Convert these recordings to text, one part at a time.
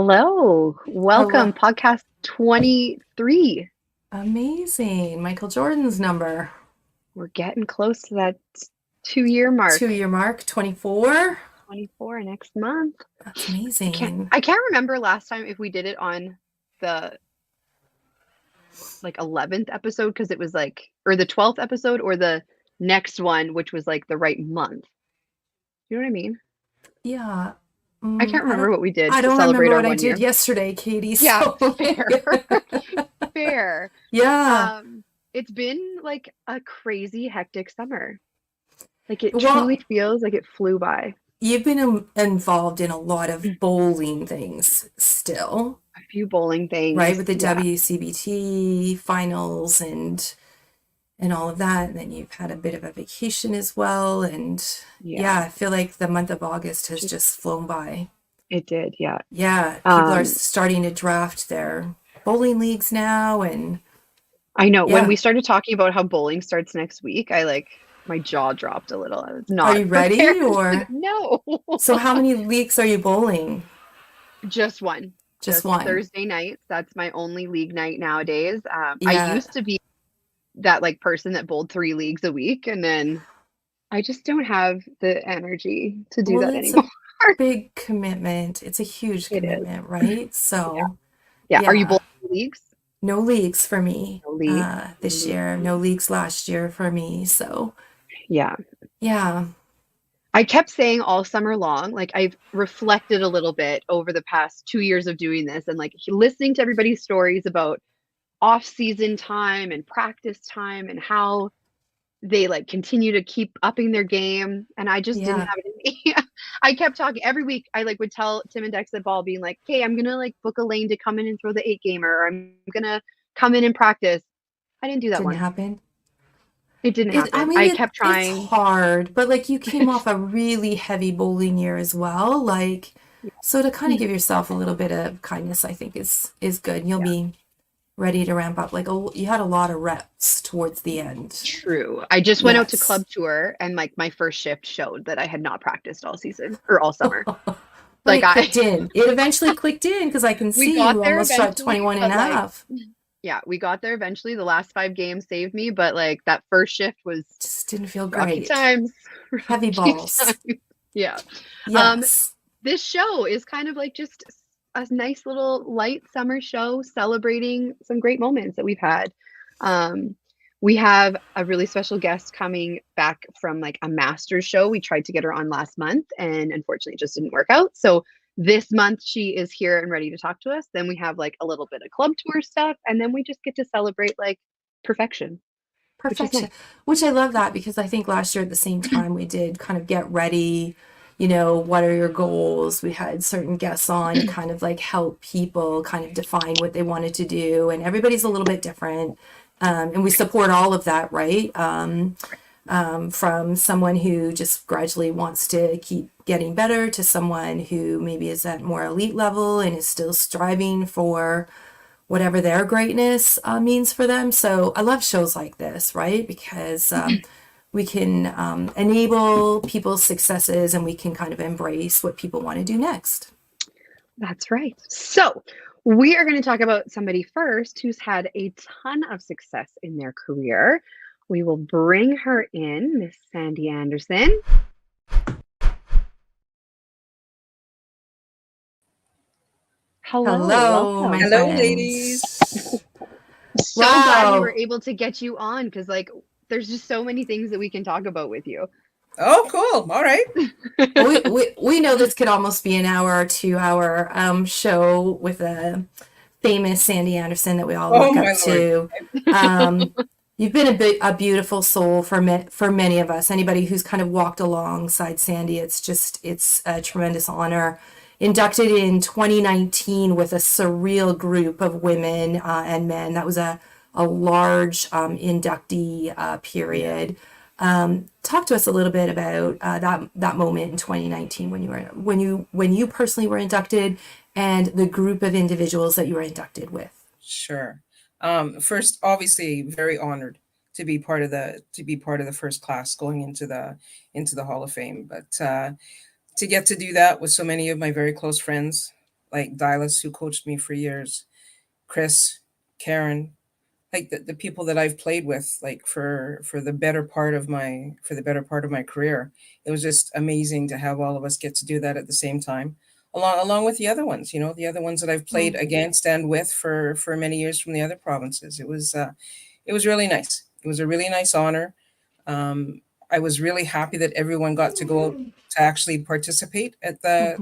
Hello, Hello. welcome, podcast 23. Amazing. Michael Jordan's number. We're getting close to that 2 year mark. 2 year mark, 24. 24 next month. That's I can't amazing. I can't remember last time if we did it on the 11th episode because it was or the 12th episode or the next one, which was like the right month. You know what I mean? Yeah. I can't I remember don't what we did I to don't celebrate remember our what I one did year. yesterday, Katie. Yeah, So fair. Fair. yeah. It's been like a crazy hectic summer. Like, it truly Well, feels like it flew by. you've been involved in a lot of bowling things still, A few bowling right? things, With the yeah, WCBT finals and all of that. And then you've had a bit of a vacation as well. And yeah, yeah, I feel like the month of August has just just flown by. it did, yeah. Yeah, people are Um, starting to draft their bowling leagues now. And I know when yeah, we started talking about how bowling starts next week, my jaw dropped a little. I was are not you prepared ready? for Or no. so how many leagues are you bowling? Just one, Just just one. Thursday nights. That's my only league night nowadays. I Yeah. used to be that person that bowled 3 leagues a week, and then I just don't have the energy to do Well, that it's a anymore. big commitment. It's a huge It is. commitment, right? Yeah. So, Yeah. Are you yeah, bowling leagues? no leagues for me No leagues. No this leagues. year. No leagues last year for me. So, Yeah. yeah. I kept saying all summer long, like, I've reflected a little bit over the past 2 years of doing this and, like, listening to everybody's stories about off-season time and practice time and how they, like, continue to keep upping their game, and I just didn't Yeah. have it in me. I kept talking every week, I, would tell Tim and Dex at ball being like, "Hey, I'm gonna, book a lane to come in and throw the 8 gamer, or I'm gonna come in and practice." I didn't do that Didn't once. happen. It didn't I happen. mean, I kept it's trying. hard, but like you came off a really heavy bowling year as well. Like, so to kind of give yourself a little bit of kindness, I think is good. You'll Yeah. be ready to ramp up. Like, you had a lot of reps towards the end. True. I just went out to Yes. club tour and, my first shift showed that I had not practiced all season or all summer. But Like, it I clicked in. It eventually clicked in because I can we see got you there almost shot eventually, 21 and but, a half. yeah, we got there eventually. The last 5 games saved me, but, that first shift was Just didn't feel rocky great. times, Heavy rocky balls. times. Yeah. Um, Yes. this show is kind of like just a nice little light summer show celebrating some great moments that we've had. Um, we have a really special guest coming back from a master's show. We tried to get her on last month and unfortunately it just didn't work out. So this month she is here and ready to talk to us. Then we have a little bit of club tour stuff and then we just get to celebrate perfection, which is Perfection, nice. which I love that because I think last year at the same time we did kind of get ready, what are your goals? We had certain guests on to kind of like help people kind of define what they wanted to do, and everybody's a little bit different. And we support all of that, right? From someone who just gradually wants to keep getting better to someone who maybe is at more elite level and is still striving for whatever their greatness means for them. So I love shows like this, right? Because we can enable people's successes and we can kind of embrace what people want to do next. That's right. So, we are going to talk about somebody first who's had a ton of success in their career. We will bring her in, Miss Sandy Anderson. Hello, Hello, my welcome. Hello, ladies. friends. So glad we were Wow. able to get you on because, there's just so many things that we can talk about with you. Oh, cool. All right. We know this could almost be an hour or 2 hour show with a famous Sandy Anderson that we all Oh, look up my Lord. to. Um, you've been a beautiful soul for many of us. Anybody who's kind of walked alongside Sandy, it's a tremendous honor. Inducted in 2019 with a surreal group of women and men. That was a large inductee period. Talk to us a little bit about that moment in 2019 when you personally were inducted and the group of individuals that you were inducted with. Sure. First, obviously, very honored to be part of the first class going into the Hall of Fame. But to get to do that with so many of my very close friends, like Dylas, who coached me for years, Chris, Karen, like the people that I've played with, like for the better part of my career. It was just amazing to have all of us get to do that at the same time, along with the other ones, the other ones that I've played against and with for many years from the other provinces. It was really nice. It was a really nice honor. I was really happy that everyone got to go out to actually participate at to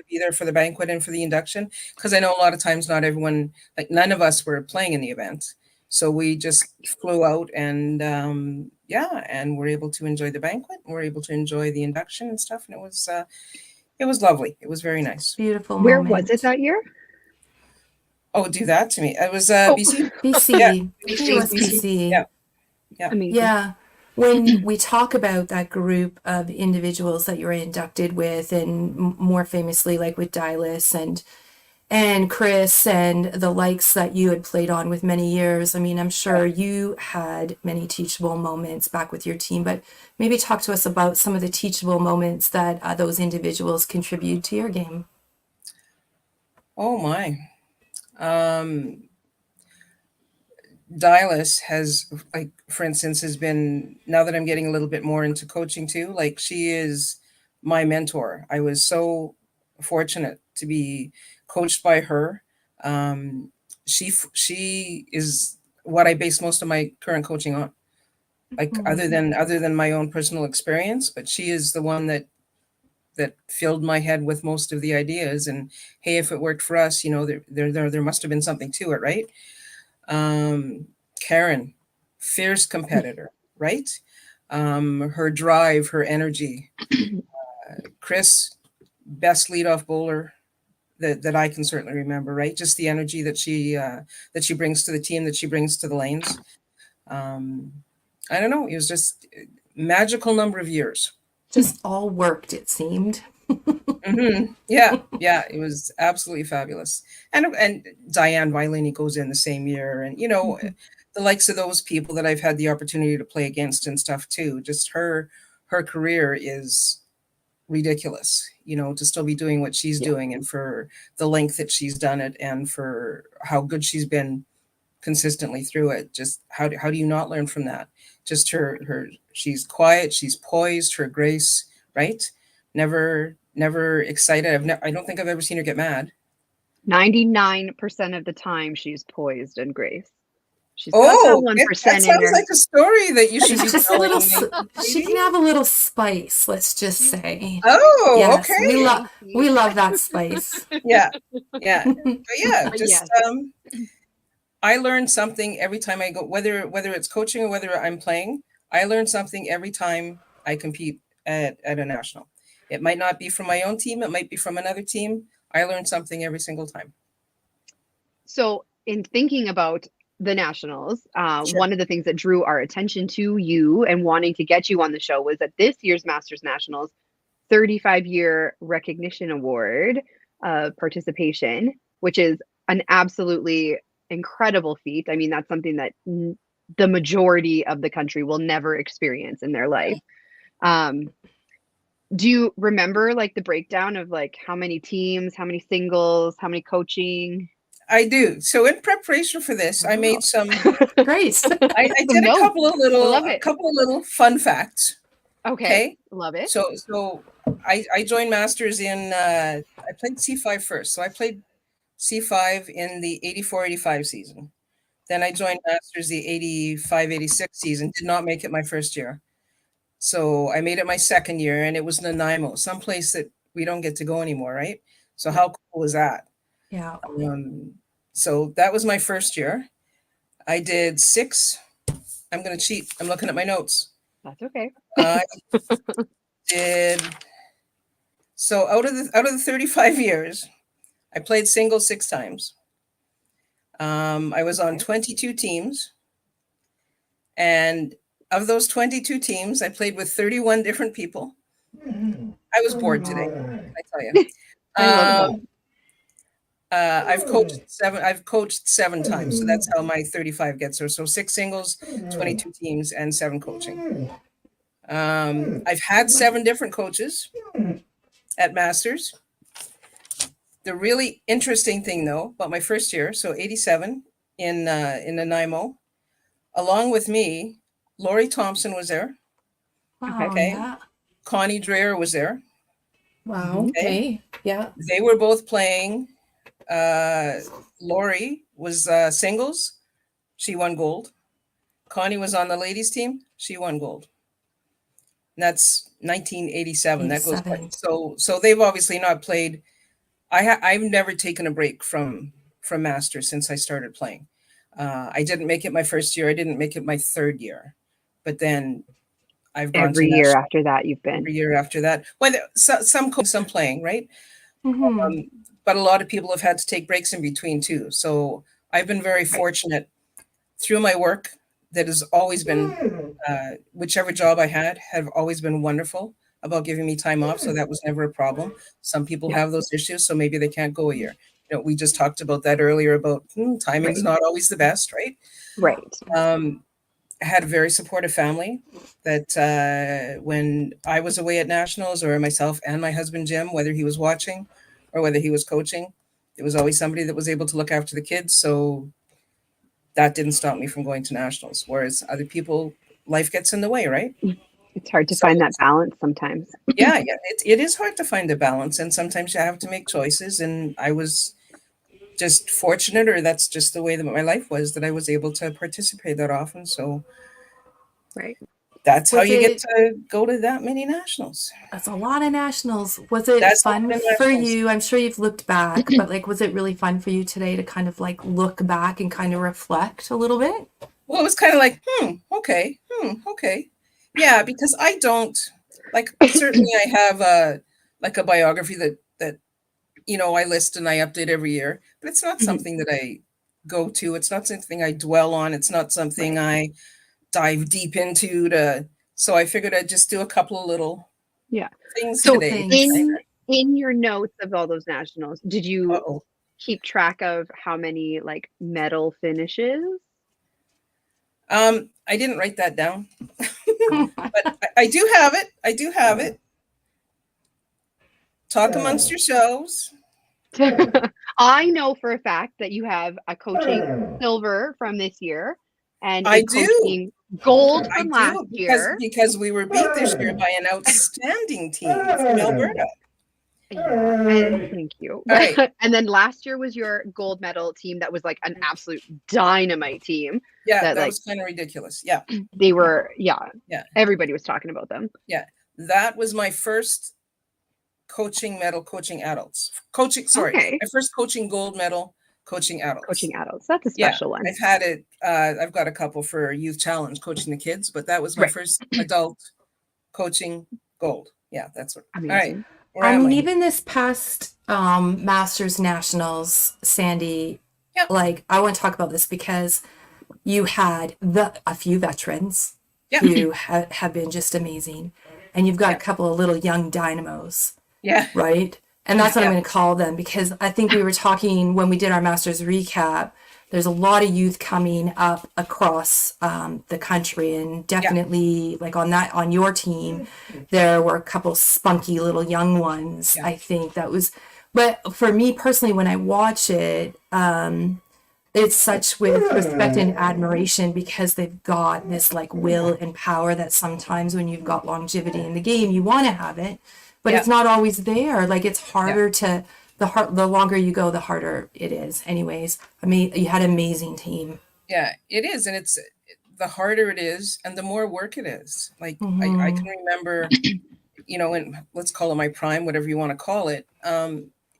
be there for the banquet and for the induction, because I know a lot of times not everyone, like none of us were playing in the event. So we just flew out and and we're able to enjoy the banquet. We're able to enjoy the induction and stuff. And it was lovely. It was very nice. Beautiful Where moment. was it that year? Oh, do that to me. It was BC. BC. Yeah. It was BC. Yeah. Yeah. Amazing. Yeah. When we talk about that group of individuals that you're inducted with, and more famously, like with Dylas and Chris and the likes that you had played on with many years, I mean, I'm sure you had many teachable moments back with your team, but maybe talk to us about some of the teachable moments that those individuals contribute to your game. Oh my. Dylas has, like, for instance, has been, now that I'm getting a little bit more into coaching too, like she is my mentor. I was so fortunate to be coached by her. She is what I base most of my current coaching on, like other than my own personal experience, but she is the one that filled my head with most of the ideas. And hey, if it worked for us, there must have been something to it, right? Karen, fierce competitor, right? Her drive, her energy. Chris, best leadoff bowler that I can certainly remember, right? Just the energy that she brings to the team, that she brings to the lanes. I don't know. It was just a magical number of years. Just all worked, it seemed. Mm-hmm. Yeah, it was absolutely fabulous. And Diane Violini goes in the same year, and the likes of those people that I've had the opportunity to play against and stuff too. Just her career is ridiculous, to still be doing what she's doing, and for the length that she's done it, and for how good she's been consistently through it. Just how do you not learn from that? Just her she's quiet, she's poised, her grace, right? Never excited. I don't think I've ever seen her get mad. 99% of the time she's poised and grace. She's got that 1% that sounds like a story that you should be just telling a little. She can have a little spice. Let's just say. Oh, yes, okay. We love that spice. Yeah. But yeah, just I learn something every time I go, whether it's coaching or whether I'm playing. I learn something every time I compete at a national. It might not be from my own team. It might be from another team. I learn something every single time. So in thinking about the nationals, Sure. one of the things that drew our attention to you and wanting to get you on the show was that this year's Masters Nationals 35-year recognition award participation, which is an absolutely incredible feat. I mean, that's something that the majority of the country will never experience in their life. Do you remember like the breakdown of like how many teams, how many singles, how many coaching? I do. So in preparation for this, I made some. Great. I did a couple of little fun facts. Okay. Love it. So I joined Masters in. I played C5 first. So I played C5 in the 84-85 season. Then I joined Masters the 85-86 season. Did not make it my first year. So I made it my second year, and it was Nanaimo, someplace that we don't get to go anymore, right? So how cool was that? Yeah. So that was my first year. I did 6. I'm going to cheat. I'm looking at my notes. That's okay. I did. So out of the 35 years, I played singles 6 times. I was on 22 teams, and of those 22 teams, I played with 31 different people. I was bored today, I tell you. I've coached 7 times, so that's how my 35 gets there. So 6 singles, 22 teams, and 7 coaching. I've had 7 different coaches at Masters. The really interesting thing, though, about my first year, so 87 in Nanaimo, along with me, Lori Thompson was there. Wow, Okay. Okay. yeah. Connie Dreher was there. Wow, okay. Yeah. They were both playing. Lori was singles. She won gold. Connie was on the ladies team. She won gold. And that's 1987. That goes back. 87. So they've obviously not played. I've never taken a break from Masters since I started playing. I didn't make it my first year. I didn't make it my third year, but then I've gone to Every year national after that, you've been. every year after that. Well, some playing, right? Mhm. But a lot of people have had to take breaks in between too. So I've been very fortunate through my work that has always been, whichever job I had, have always been wonderful about giving me time off. So that was never a problem. Some people Yeah. have those issues, so maybe they can't go a year. You know, we just talked about that earlier about timing's Right. not always the best, right? Right. I had a very supportive family that when I was away at nationals, or myself and my husband Jim, whether he was watching or whether he was coaching, there was always somebody that was able to look after the kids. So that didn't stop me from going to nationals. Whereas other people, life gets in the way, right? It's hard to So find that balance sometimes. yeah, it is hard to find a balance, and sometimes you have to make choices. And I was just fortunate, or that's just the way that my life was, that I was able to participate that often. So Right. that's how Was you get it, to go to that many nationals. that's a lot of nationals. Was it That's fun the for nationals. you? I'm sure you've looked back, but like, was it really fun for you today to kind of like look back and kind of reflect a little bit? Well, it was kind of like, okay, okay. Yeah, because I don't like, certainly I have a biography that I list and I update every year, but it's not Mhm. something that I go to. It's not something I dwell on. It's not something Right. I dive deep into to. So I figured I'd just do a couple of little Yeah. things So today. Things. in your notes of all those nationals, did you Uh-oh. keep track of how many like medal finishes? I didn't write that down, but I do have it. I do have it. Talk amongst yourselves. I know for a fact that you have a coaching silver from this year and I a do. coaching gold I from last do year. because we were beat this year by an outstanding team from Alberta. Yeah, and thank you. All right. And then last year was your gold medal team that was like an absolute dynamite team. Yeah, That that like was kind of ridiculous. Yeah, they were, yeah, yeah, everybody was talking about them. yeah. That was my first coaching medal, coaching adults. Coaching, sorry, Okay. my first coaching gold medal, coaching adults. Coaching adults. That's a Yeah, special one. I've had it. I've got a couple for Youth Challenge, coaching the kids, but that was my Right. first adult coaching gold. Yeah, that's what. All right, Amazing. where I am mean, I? even this past Masters Nationals, Sandy, Yeah. like I want to talk about this because you had a few veterans Yeah. who have been just amazing, and you've got Yeah. a couple of little young dynamos, Yeah, right? And that's what I'm Yeah. going to call them because I think we were talking when we did our Masters recap. There's a lot of youth coming up across the country, and definitely like on your team, there were a couple spunky little young ones. Yeah. I think that was, but for me personally, when I watch it, it's such with respect and admiration because they've got this like will and power that sometimes when you've got longevity in the game, you want to have it, but it's not always there. Like it's harder to the longer you go, the harder it is. Anyways, I mean, you had an amazing team. Yeah, it is, and it's the harder it is, and the more work it is. Like I Mhm. can remember, in let's call it my prime, whatever you want to call it.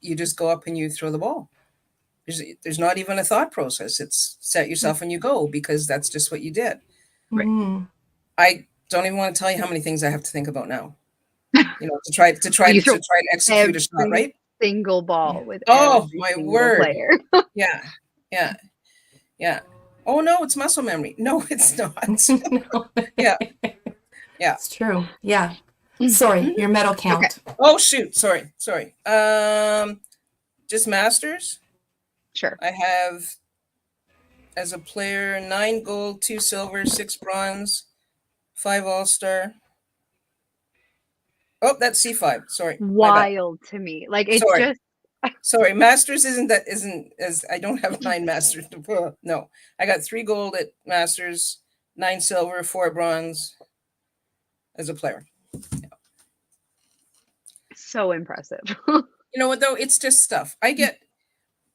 You just go up and you throw the ball. There's not even a thought process. It's set yourself and you go because that's just what you did. Right. Mhm. I don't even want to tell you how many things I have to think about now. To try You throw to execute a shot, every right? single ball with Oh, every my single word. player. Yeah, yeah, yeah. Oh no, it's muscle memory. No, it's not. No, Yeah, yeah. it's true. Yeah. Sorry, your medal count. Oh shoot, sorry. Just Masters. Sure. I have as a player 9 gold, 2 silver, 6 bronze, 5 all-star. Oh, that's C5. Sorry. My bad. Wild to me. Like it's Sorry. just Sorry, masters isn't as I don't have 9 masters. No, I got 3 gold at masters, 9 silver, 4 bronze as a player. So impressive. You know what though? It's just stuff. I get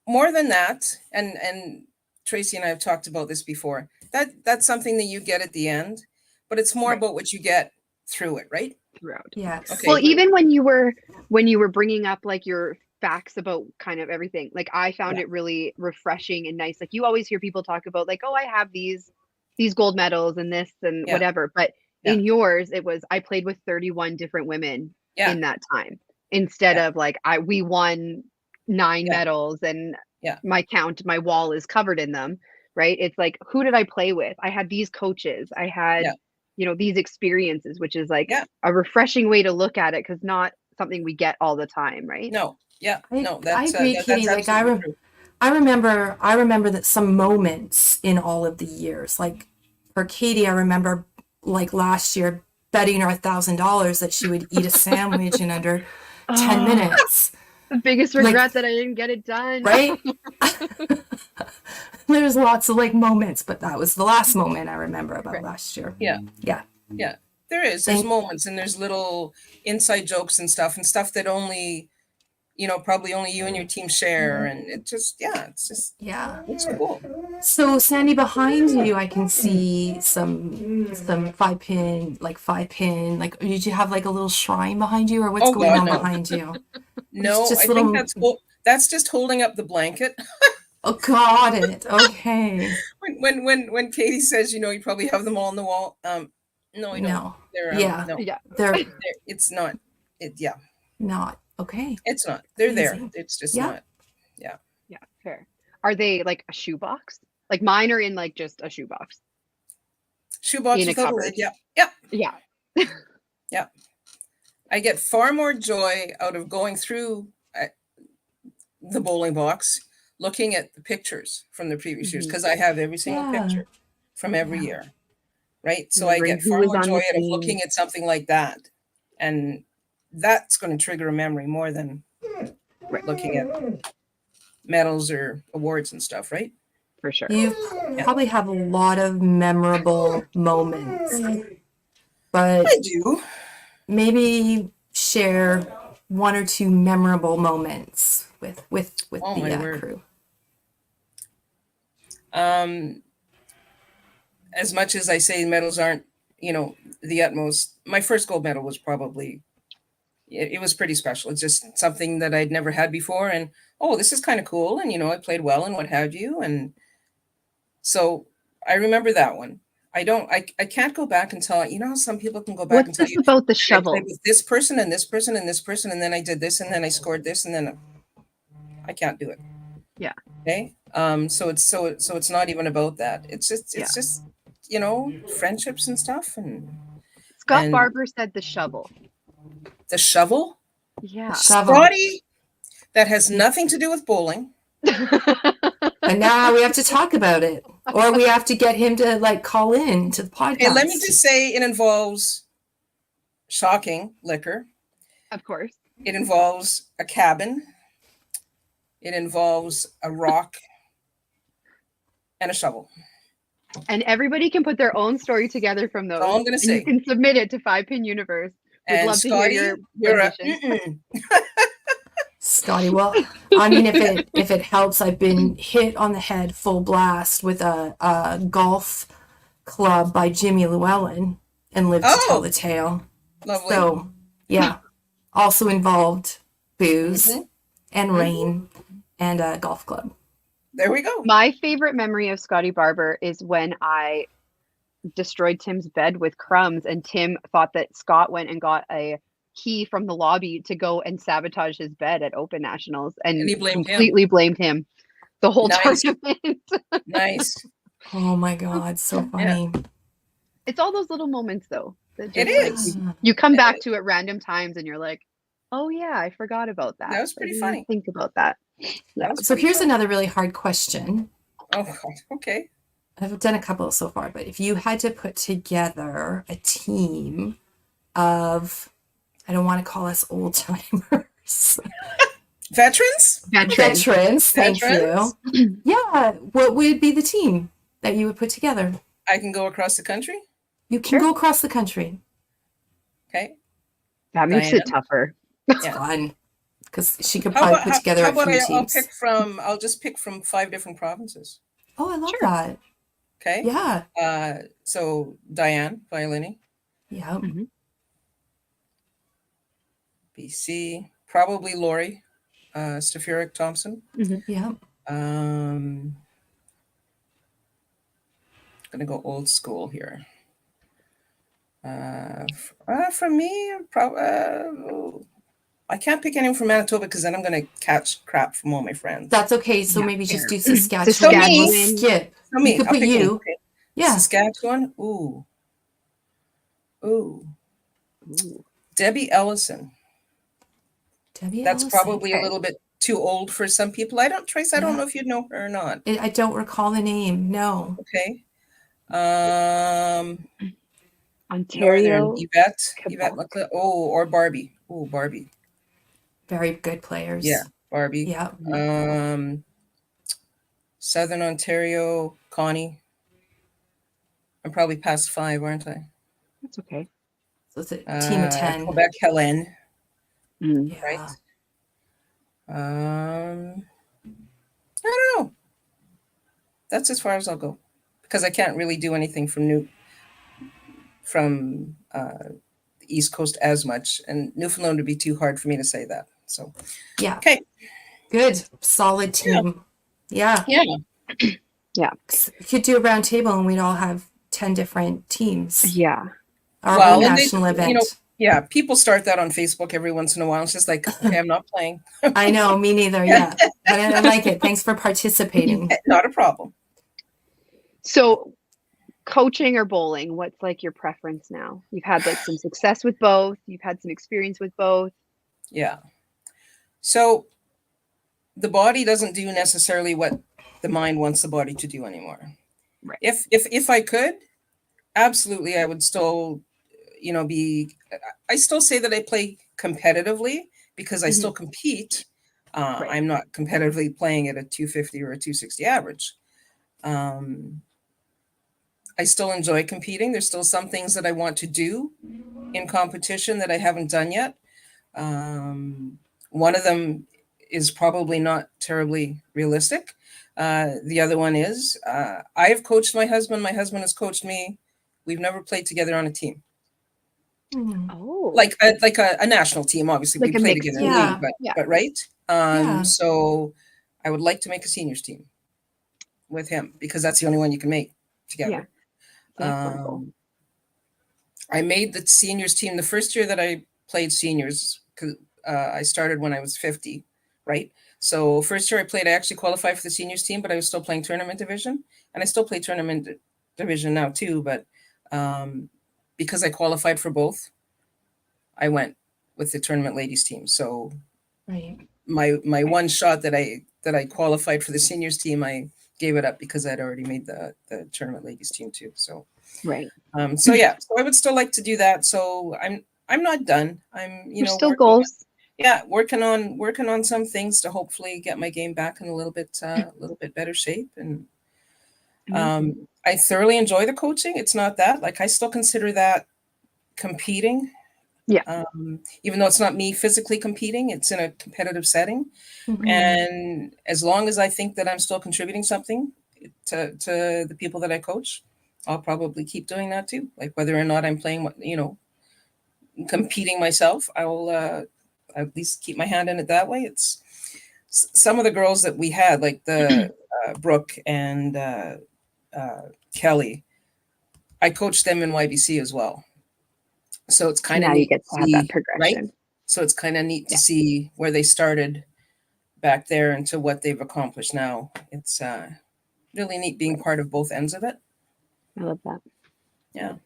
more than that, and Tracy and I have talked about this before. That's something that you get at the end, but it's more Right. about what you get through it, right? Throughout. Yes. Okay. Well, even when you were bringing up like your facts about kind of everything, like I found Yeah. it really refreshing and nice. Like you always hear people talk about like, oh, I have these gold medals and this and Yeah. whatever. But Yeah. in yours, it was I played with 31 different women Yeah. in that time instead Yeah. of like we won 9 Yeah. medals and Yeah. my wall is covered in them, right? It's like, who did I play with? I had these coaches. I had, Yeah. these experiences, which is like Yeah. a refreshing way to look at it because not something we get all the time, right? No. Yeah. No. I That's agree, that's Katie. Like absolutely true. I remember that some moments in all of the years. Like for Katie, I remember like last year betting her $1,000 that she would eat a sandwich in under 10 Oh, minutes. the biggest Like- regret that I didn't get it done. Right? There's lots of like moments, but that was the last moment I remember about Right. last year. Yeah. Yeah. Yeah. There is. There's Thank- moments and there's little inside jokes and stuff that only, probably only you and your team share. And it just, Yeah. it's cool. So Sandy, behind you, I can see some 5-pin. Like, did you have like a little shrine behind you, or what's Oh, going God, on no. behind you? No, just I little- think that's just holding up the blanket. Oh, got it. Okay. When Katie says, you probably have them all on the wall. No, I don't. No, They're, Yeah. no, Yeah. they're it's not. Yeah, not okay. it's not. They're there. Amazing. It's just Yeah. not. Yeah, fair. Are they like a shoebox? Like mine are in like just a shoebox. Shoebox In a without a cupboard. lid. Yeah. Yeah. I get far more joy out of going through the bowling box, looking at the pictures from the previous years, Mhm. because I have every single Yeah. picture from every Yeah. year, right? So I Remembering get who far was more on the joy out of team. looking at something like that, and that's going to trigger a memory more than looking at medals or awards and stuff, right? For sure. You probably have a lot of memorable moments, but I do. maybe share 1 or 2 memorable moments with Oh, my the word. crew. As much as I say medals aren't, the utmost, my first gold medal was probably, it was pretty special. It's just something that I'd never had before. And, oh, this is kind of cool. And, I played well and what have you. And so I remember that one. I can't go back and tell, how some people can go back and What's tell this you, about the I shovel? played with this person and this person and this person, and then I did this and then I scored this and then I can't do it. Yeah. Okay. So it's not even about that. It's just friendships and stuff and Scott and- Barber said the shovel. the shovel. Yeah. Shovel. Scotty, that has nothing to do with bowling. And now we have to talk about it, or we have to get him to like call in to the podcast. Okay, let me just say it involves shocking liquor. Of course. It involves a cabin. It involves a rock and a shovel. And everybody can put their own story together from those. That's all I'm gonna and say. You can submit it to 5-Pin Universe. We'd And love Scotty, to hear you're a rendition. Scotty, well, I mean, if it helps, I've been hit on the head full blast with a golf club by Jimmy Llewellyn and lived to tell Oh. the tale. Lovely. So, yeah, also involved booze Mhm. and rain and a golf club. There we go. My favorite memory of Scotty Barber is when I destroyed Tim's bed with crumbs, and Tim thought that Scott went and got a key from the lobby to go and sabotage his bed at Open Nationals, and he blamed him. completely blamed him the whole Nice. tournament. Nice. Oh my God, so funny. It's all those little moments, though. That It just, is. you come It back is. to at random times, and you're like, "Oh yeah, I forgot about that." That was I pretty didn't funny. Think about that. That was So pretty here's fun. another really hard question. Oh, God. Okay. I've done a couple so far, but if you had to put together a team of, I don't want to call us old timers, Veterans? Veterans. Veterans, thank Veterans? you. Yeah, what would be the team that you would put together? I can go across the country. You can Sure. go across the country. Okay. That makes Diane? it tougher. It's Yeah. fun because she could How probably about put together how a about few I'll teams. I'll just pick from 5 different provinces. Oh, I love Sure. that. Okay. Yeah. So Diane, Violini, Yeah. Mhm. BC, probably Lori, Stefuric Thompson. Yeah. Gonna go old school here. From me, I can't pick anyone from Manitoba because then I'm gonna catch crap from all my friends. That's okay. So Yeah, maybe just fair. do Saskatchewan. Saskatchewan. We'll skip. So me, You could I'll put pick me. you. Okay. Yeah. Saskatchewan. Ooh. Ooh. Debbie Ellison. Debbie That's Ellison. probably a Okay. little bit too old for some people. I don't Yeah. know if you'd know her or not. I don't recall the name. No. Okay. Ontario. Northern Yvette Quebec. McLeod. Oh, or Barbie. Oh, Barbie. Very good players. Yeah, Barbie. Yeah. Southern Ontario, Connie. I'm probably past 5, aren't I? That's okay. So it's a team of 10. Quebec, Helen. Mm. Yeah. Right. I don't know. That's as far as I'll go because I can't really do anything from the East Coast as much, and Newfoundland would be too hard for me to say that. So Yeah. okay, Good. Solid team. Yeah. yeah. Yeah. We could do a round table and we'd all have 10 different teams. Yeah. Our Well, own and national event. Yeah, people start that on Facebook every once in a while. It's just like, okay, I'm not playing. I know, me neither. Yeah. But I like it. Thanks for participating. Not a problem. So coaching or bowling, what's like your preference now? You've had like some success with both. You've had some experience with both. Yeah. So the body doesn't do necessarily what the mind wants the body to do anymore. Right. If I could, absolutely, I would still, I still say that I play competitively because I still compete. Right. I'm not competitively playing at a 250 or a 260 average. I still enjoy competing. There's still some things that I want to do in competition that I haven't done yet. One of them is probably not terribly realistic. The other one is I have coached my husband. My husband has coached me. We've never played together on a team. Oh. Like a national team, obviously. Like we a play mixed together in team. league, but, Yeah. but right? Yeah. So I would like to make a seniors team with him because that's the only one you can make together. Yeah. That's wonderful. I made the seniors team the first year that I played seniors because I started when I was 50, right? So first year I played, I actually qualified for the seniors team, but I was still playing tournament division, and I still play tournament division now too. But because I qualified for both, I went with the tournament ladies team. So Right. my one shot that I qualified for the seniors team, I gave it up because I'd already made the tournament ladies team too. So Right. so yeah, so I would still like to do that. So I'm not done. I'm There's still goals. working on some things to hopefully get my game back in a little bit better shape. And I thoroughly enjoy the coaching. It's not that, like, I still consider that competing. Yeah. Even though it's not me physically competing, it's in a competitive setting. Mhm. And as long as I think that I'm still contributing something to the people that I coach, I'll probably keep doing that too. Like whether or not I'm playing, competing myself, I will at least keep my hand in it that way. It's some of the girls that we had, like the Brooke and Kelly, I coached them in YBC as well. So it's kind of now you neat get to have that progression. right? So it's kind of neat to see where they started back there and to what they've accomplished now. It's really neat being part of both ends of it. I love that. Yeah.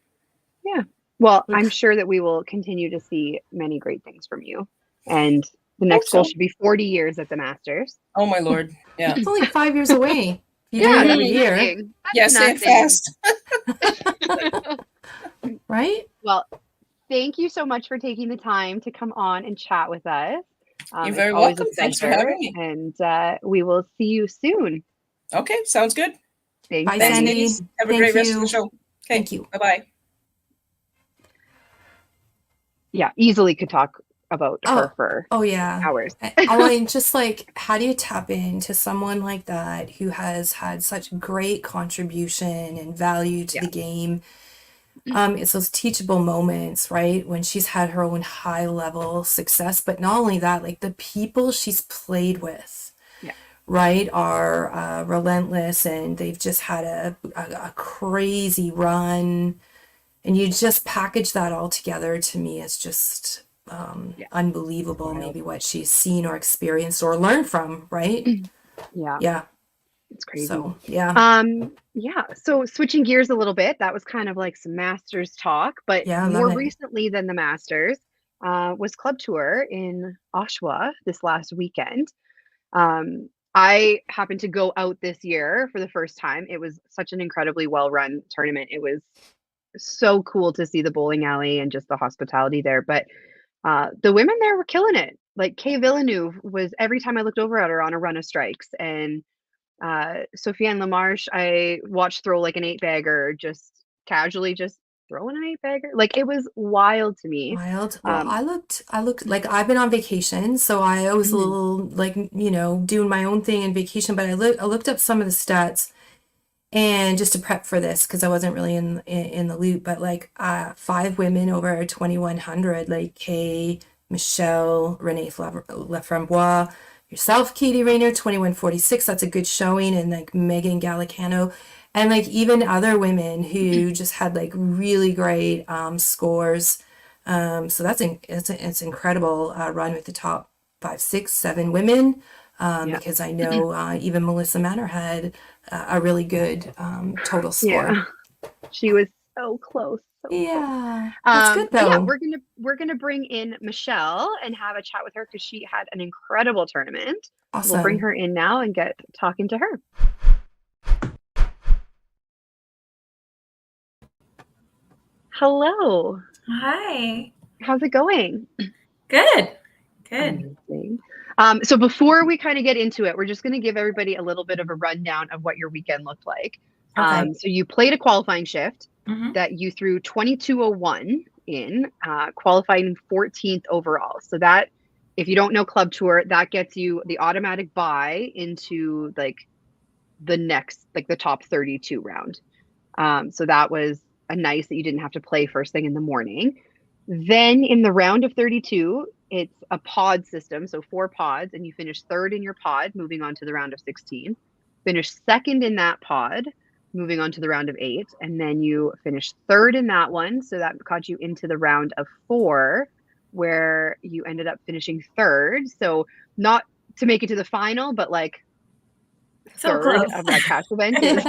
Yeah. Well, I'm sure that we will continue to see many great things from you. And the next goal so. should be 40 years at the Masters. Oh my Lord. Yeah. It's only 5 years away. You do Yeah, it that's every year. nothing. That's Yeah, say it nothing. fast. Right? Well, thank you so much for taking the time to come on and chat with us. You're It's very always a welcome. Thanks for pleasure, having me. and we will see you soon. Okay, sounds good. Thanks, Bye, Thanks, Sandy. Sandy. ladies. Have a Thank great rest of the you. show. Okay, Thank you. bye-bye. Yeah, easily could talk about her for Oh yeah. hours. I'm just like, how do you tap into someone like that who has had such great contribution and value to Yeah. the game? It's those teachable moments, right? When she's had her own high level success, but not only that, like the people she's played with, Yeah. right, are relentless, and they've just had a crazy run. And you just package that all together, to me, it's just Yeah. unbelievable, Wild. maybe what she's seen or experienced or learned from, right? Yeah, Yeah. it's crazy. So, yeah. So switching gears a little bit, that was kind of like some Masters talk, but Yeah, I love more it. recently than the Masters was Club Tour in Oshawa this last weekend. I happened to go out this year for the first time. It was such an incredibly well-run tournament. It was so cool to see the bowling alley and just the hospitality there. But the women there were killing it. Like Kay Villeneuve was every time I looked over at her on a run of strikes, and Sofiane Lamarche, I watched throw like an 8-bagger, just casually just throwing an 8-bagger. Like it was wild to me. Wild. Well, Um, I looked like I've been on vacation, so I was a mhm, little like, doing my own thing in vacation, but I looked up some of the stats and just to prep for this because I wasn't really in the loop, but like 5 women over 2100, like Kay, Michelle, Renee Leframbois, yourself, Katie Rayner, 2146. That's a good showing, and like Megan Gallicano, and like even other women who just had like really great scores. So it's incredible run with the top 5, 6, 7 women. yeah, Because I know even Melissa Manor had a really good total score. yeah, she was so close, so close. Yeah, that's good But yeah, though. we're gonna bring in Michelle and have a chat with her because she had an incredible tournament. So we'll bring Awesome. her in now and get talking to her. Hello, Hi. how's it going? Good. Good. Amazing. So before we kind of get into it, we're just going to give everybody a little bit of a rundown of what your weekend looked like. Okay. So you played a qualifying shift hmm that you threw 22:01 in, qualifying 14th overall. So that, if you don't know Club Tour, that gets you the automatic bye into like the next, like the top 32 round. So that was a nice that you didn't have to play first thing in the morning. Then in the round of 32, it's a pod system, so 4 pods, and you finish third in your pod, moving on to the round of 16. Finish second in that pod, moving on to the round of 8, and then you finish third in that one, so that got you into the round of 4, where you ended up finishing third. So not to make it to the final, but like So third close. of that cash event is,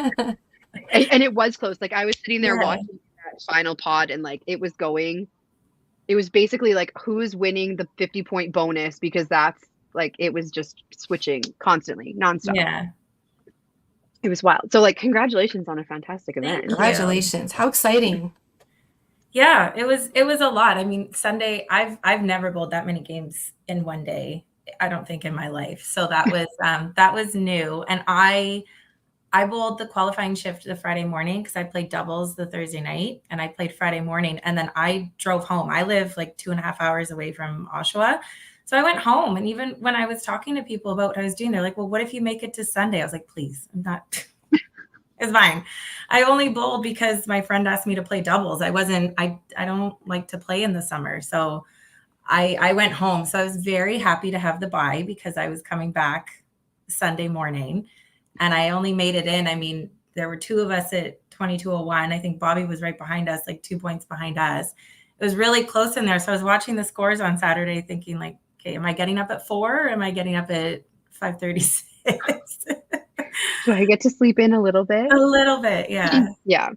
and it was close. Like I was sitting there Yeah. watching that final pod, and like it was going, it was basically like who's winning the 50-point bonus, because that's like it was just switching constantly, nonstop. Yeah. It was wild. So like congratulations on a fantastic Thank event. you. Congratulations. How exciting. Yeah, it was a lot. I mean, Sunday, I've never bowled that many games in one day, I don't think in my life. So that was new. And I bowled the qualifying shift the Friday morning because I played doubles the Thursday night, and I played Friday morning, and then I drove home. I live like 2.5 hours away from Oshawa. So I went home, and even when I was talking to people about what I was doing, they're like, well, what if you make it to Sunday? I was like, please, I'm not, it's fine. I only bowled because my friend asked me to play doubles. I don't like to play in the summer. So I went home. So I was very happy to have the bye because I was coming back Sunday morning, and I only made it in. I mean, there were 2 of us at 22:01. I think Bobby was right behind us, like 2 points behind us. It was really close in there. So I was watching the scores on Saturday thinking like, okay, am I getting up at 4 or am I getting up at 5:36? Do I get to sleep in a little bit? A little bit, yeah. Yeah.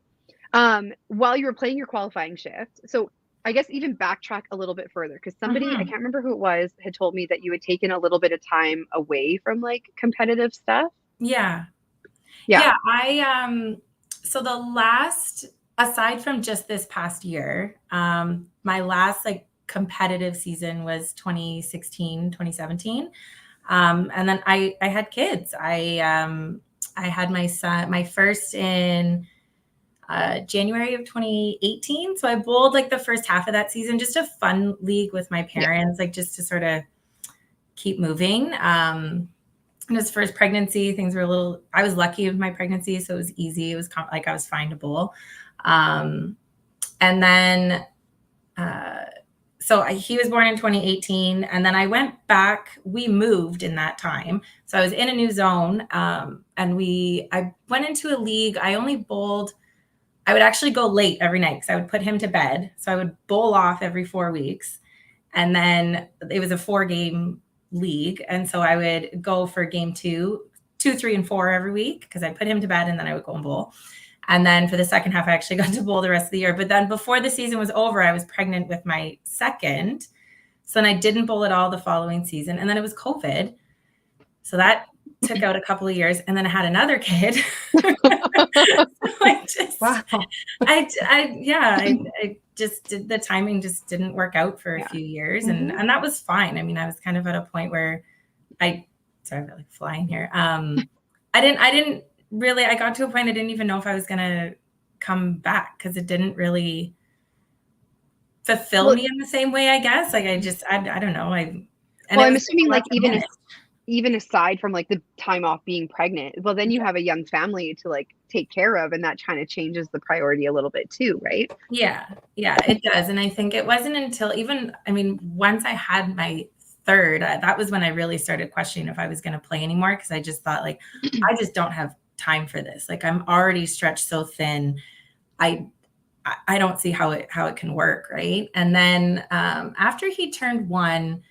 While you were playing your qualifying shift, so I guess even backtrack a little bit further, because somebody, I Mhm. can't remember who it was, had told me that you had taken a little bit of time away from like competitive stuff. Yeah. Yeah. Yeah, so the last, aside from just this past year, my last like competitive season was 2016, 2017. And then I had kids. I had my son, my first in January of 2018. So I bowled like the first half of that season, just a fun league with my parents, like just to sort of keep moving. And his first pregnancy, things were I was lucky with my pregnancy, so it was easy. It was like I was fine to bowl. And then, he was born in 2018, and then I went back. We moved in that time, so I was in a new zone, and I went into a league. I only bowled. I would actually go late every night because I would put him to bed. So I would bowl off every 4 weeks, and then it was a 4-game league, and so I would go for game 2, 3, and 4 every week because I put him to bed, and then I would go and bowl. And then for the second half, I actually got to bowl the rest of the year. But then before the season was over, I was pregnant with my second. So then I didn't bowl at all the following season. And then it was COVID. So that took out a couple of years. And then I had another kid. So I just did, the timing just didn't work out for a few years. And that was fine. I mean, I was kind of at a point where sorry, I'm like flying here. I didn't really, I got to a point I didn't even know if I was going to come back because it didn't really fulfill me in the same way, I guess. Like I don't know. I'm assuming like even aside from like the time off being pregnant, well, then you have a young family to like take care of, and that kind of changes the priority a little bit too, right? Yeah, it does. And I think it wasn't until once I had my third, that was when I really started questioning if I was going to play anymore. Cause I just thought like, I just don't have time for this. Like I'm already stretched so thin. I don't see how it can work. Right. And then, after he turned 1,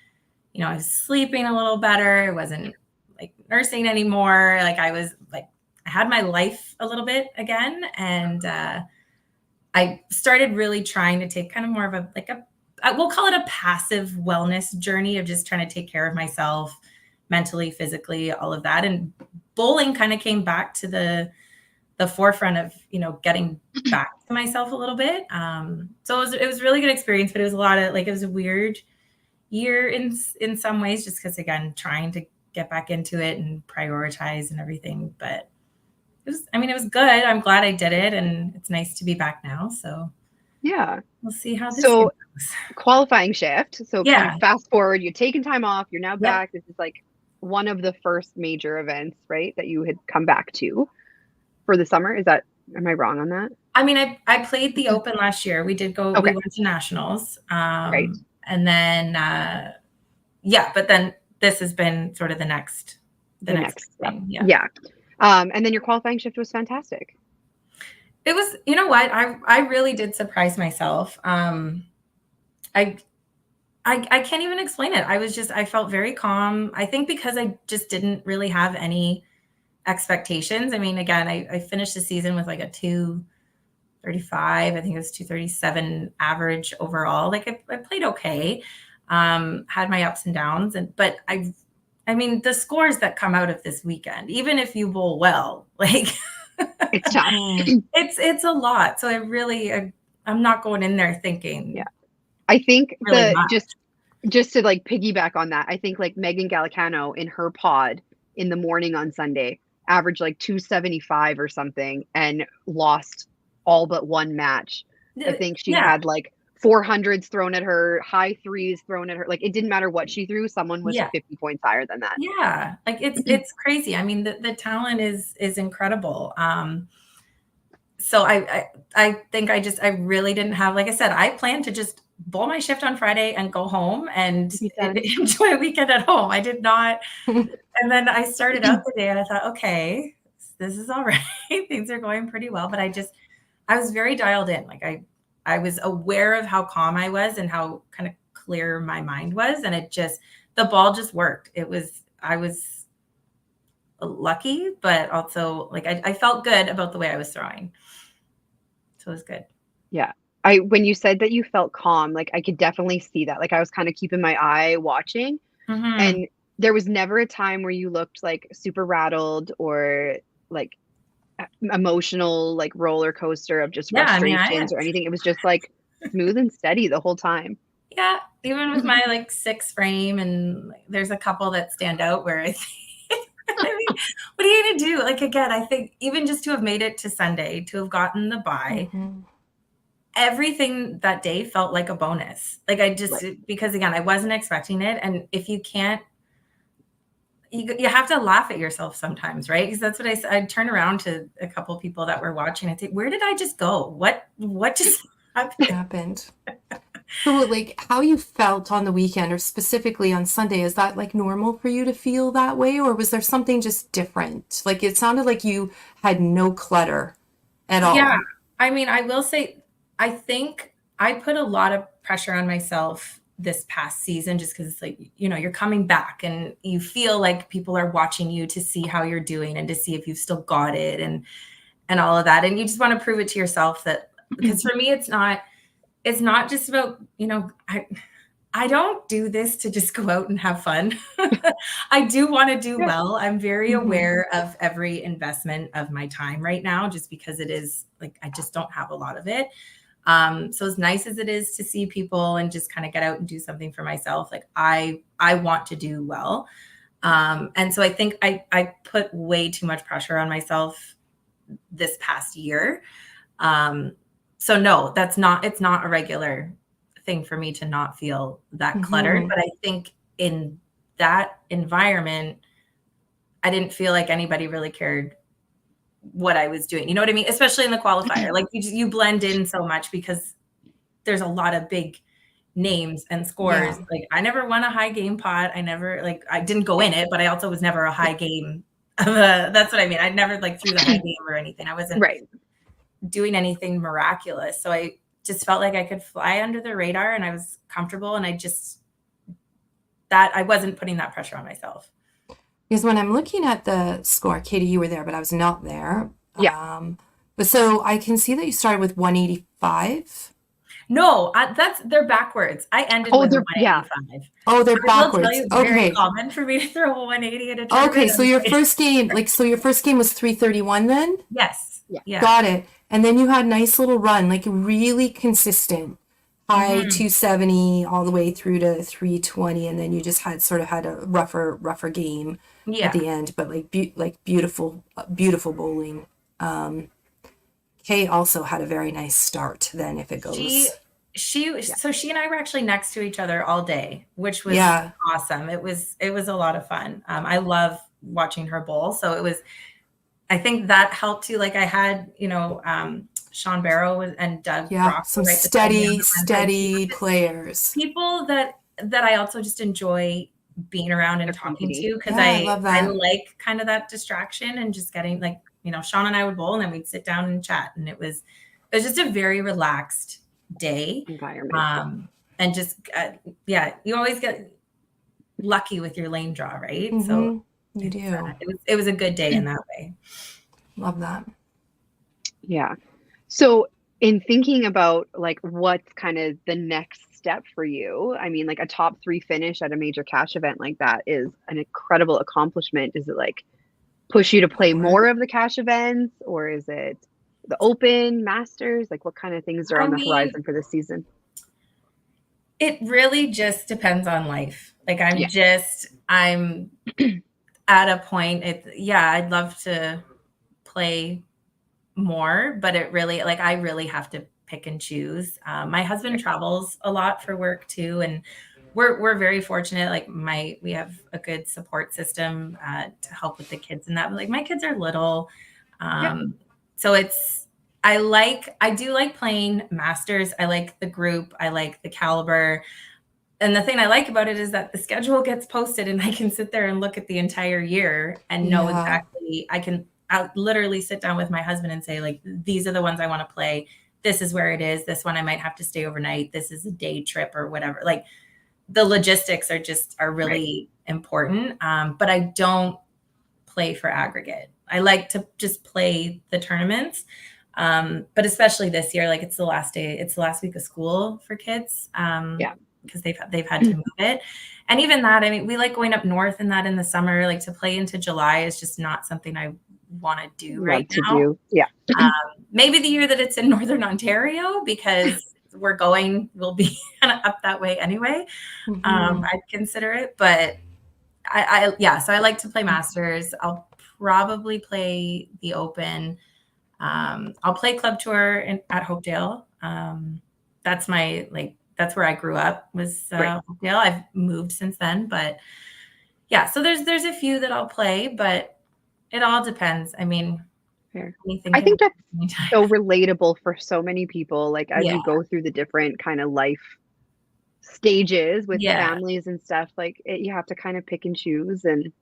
I was sleeping a little better. I wasn't like nursing anymore. Like I was like, I had my life a little bit again. And, I started really trying to take kind of more of we'll call it a passive wellness journey of just trying to take care of myself mentally, physically, all of that. And bowling kind of came back to the forefront of, getting back to myself a little bit. So it was a really good experience, but it was a lot of it was a weird year in some ways, just because again, trying to get back into it and prioritize and everything. But it was good. I'm glad I did it, and it's nice to be back now. So yeah, we'll see how this goes. Qualifying shift. So kind of fast forward, you've taken time off, you're now back. This is like one of the first major events, right, that you had come back to for the summer. Am I wrong on that? I mean, I played the Open last year. We did go, we went to nationals. Right. And then, but then this has been sort of the next thing. Yeah. And then your qualifying shift was fantastic. It was, you know what? I really did surprise myself. I can't even explain it. I felt very calm. I think because I just didn't really have any expectations. I mean, again, I finished the season with like a 235. I think it was 237 average overall. Like I played okay. Had my ups and downs, but I mean, the scores that come out of this weekend, even if you bowl well, like it's tough. It's a lot. So I'm not going in there thinking. Yeah. I think really just to like piggyback on that, I think like Megan Gallicano in her pod in the morning on Sunday averaged like 275 or something and lost all but one match. I think she had like 400s thrown at her, high 3s thrown at her. Like it didn't matter what she threw, someone was 50 points higher than that. Yeah. Like it's crazy. I mean, the talent is incredible. So I think I really didn't have, like I said, I planned to just bowl my shift on Friday and go home and enjoy a weekend at home. I did not. And then I started out the day and I thought, okay, this is all right. Things are going pretty well. But I was very dialed in. Like I was aware of how calm I was and how kind of clear my mind was. And the ball just worked. I was lucky, but also like I felt good about the way I was throwing. So it was good. Yeah. When you said that you felt calm, like I could definitely see that. Like I was kind of keeping my eye watching, and there was never a time where you looked like super rattled or like emotional, like roller coaster of just frustrations or anything. It was just like smooth and steady the whole time. Yeah, even with my like 6 frame, and like, there's a couple that stand out where I think, I mean, what are you gonna do? Like again, I think even just to have made it to Sunday, to have gotten the bye, Mhm. everything that day felt like a bonus. Like I just, Right. because again, I wasn't expecting it, and if you can't, you have to laugh at yourself sometimes, right? Because that's what I said. I'd turn around to a couple people that were watching and say, "Where did I just go? What just happened?" Happened. So, like, how you felt on the weekend or specifically on Sunday, is that like normal for you to feel that way, or was there something just different? Like, it sounded like you had no clutter at Yeah. all. I mean, I will say, I think I put a lot of pressure on myself this past season just because it's like, you're coming back and you feel like people are watching you to see how you're doing and to see if you've still got it and all of that. And you just want to prove it to yourself that, because for me, it's not just about, I don't do this to just go out and have fun. I do want to do Yeah. well. I'm very Mhm. aware of every investment of my time right now, just because it is like I just don't have a lot of it. So as nice as it is to see people and just kind of get out and do something for myself, like I want to do well. And so I think I put way too much pressure on myself this past year. So no, it's not a regular thing for me to not feel that cluttered. Mhm. But I think in that environment, I didn't feel like anybody really cared what I was doing. You know what I mean? Especially in the qualifier, like you blend in so much because there's a lot of big names and scores. Yeah. Like I never won a high game pot. I didn't go in it, but I also was never a high game. That's what I mean. I never like threw the high game or anything. I wasn't Right. doing anything miraculous. So I just felt like I could fly under the radar and I was comfortable, and I wasn't putting that pressure on myself. Because when I'm looking at the score, Katie, you were there, but I was not there. Yeah. But so I can see that you started with 185. No, they're backwards. I ended Oh, with a yeah. 185. Oh, they're I will tell backwards. you, it's very Okay. common for me to throw a 180 at a tournament. Okay, so your first game, your first game was 331 then? Yes. Yeah. Yeah. Got it. And then you had a nice little run, like really consistent. High Mhm. 270 all the way through to 320, and then you just had a rougher game at Yeah. the end, but like beautiful bowling. Kay also had a very nice start then, if it goes. So she and I were actually next to each other all day, which was Yeah. awesome. It was a lot of fun. I love watching her bowl. So I think that helped too. Like I had, Sean Barrow and Doug Yeah, Brock some right beside me on the steady just players. people that I also just enjoy being around and They're talking company. to, because Yeah, I love I that. like kind of that distraction and just getting like, Sean and I would bowl and then we'd sit down and chat, and it was just a very relaxed day. Environment. And just you always get lucky with your lane draw, right? Mhm, So you do. it was a good day in that way. Love that. Yeah. So in thinking about like what's kind of the next step for you, I mean, like a top 3 finish at a major cash event like that is an incredible accomplishment. Does it like push you to play more of the cash events, or is it the Open, Masters? Like what kind of things are I on the mean, horizon for this season? it really just depends on life. Like I'm at a point, I'd love to play more, but it really, like, I really have to pick and choose. My husband travels a lot for work too, and we're very fortunate. Like we have a good support system to help with the kids and that. But like my kids are little, so I do like playing Masters. I like the group. I like the caliber. And the thing I like about it is that the schedule gets posted and I can sit there and look at the entire year and know Yeah. exactly, I'll literally sit down with my husband and say, like, these are the ones I want to play. This is where it is. This one I might have to stay overnight. This is a day trip or whatever. Like the logistics are really important. But I don't play for aggregate. I like to just play the tournaments. But especially this year, like it's the last week of school for kids. Because they've had to move it. And even that, I mean, we like going up north and that in the summer, like to play into July is just not something I want to do right now. Yeah. Maybe the year that it's in Northern Ontario, because we're going will be kind of up that way anyway. Mhm. I'd consider it, but yeah, so I like to play Masters. I'll probably play the Open. I'll play Club Tour at Hopedale. That's my, like, that's where I grew up, was Right. Hopedale. I've moved since then, but yeah, so there's a few that I'll play, but it all depends. I mean, Fair. anything I can think that's happen anytime. so relatable for so many people. Like as Yeah, you go through the different kind of life stages with yeah, families and stuff, like you have to kind of pick and choose and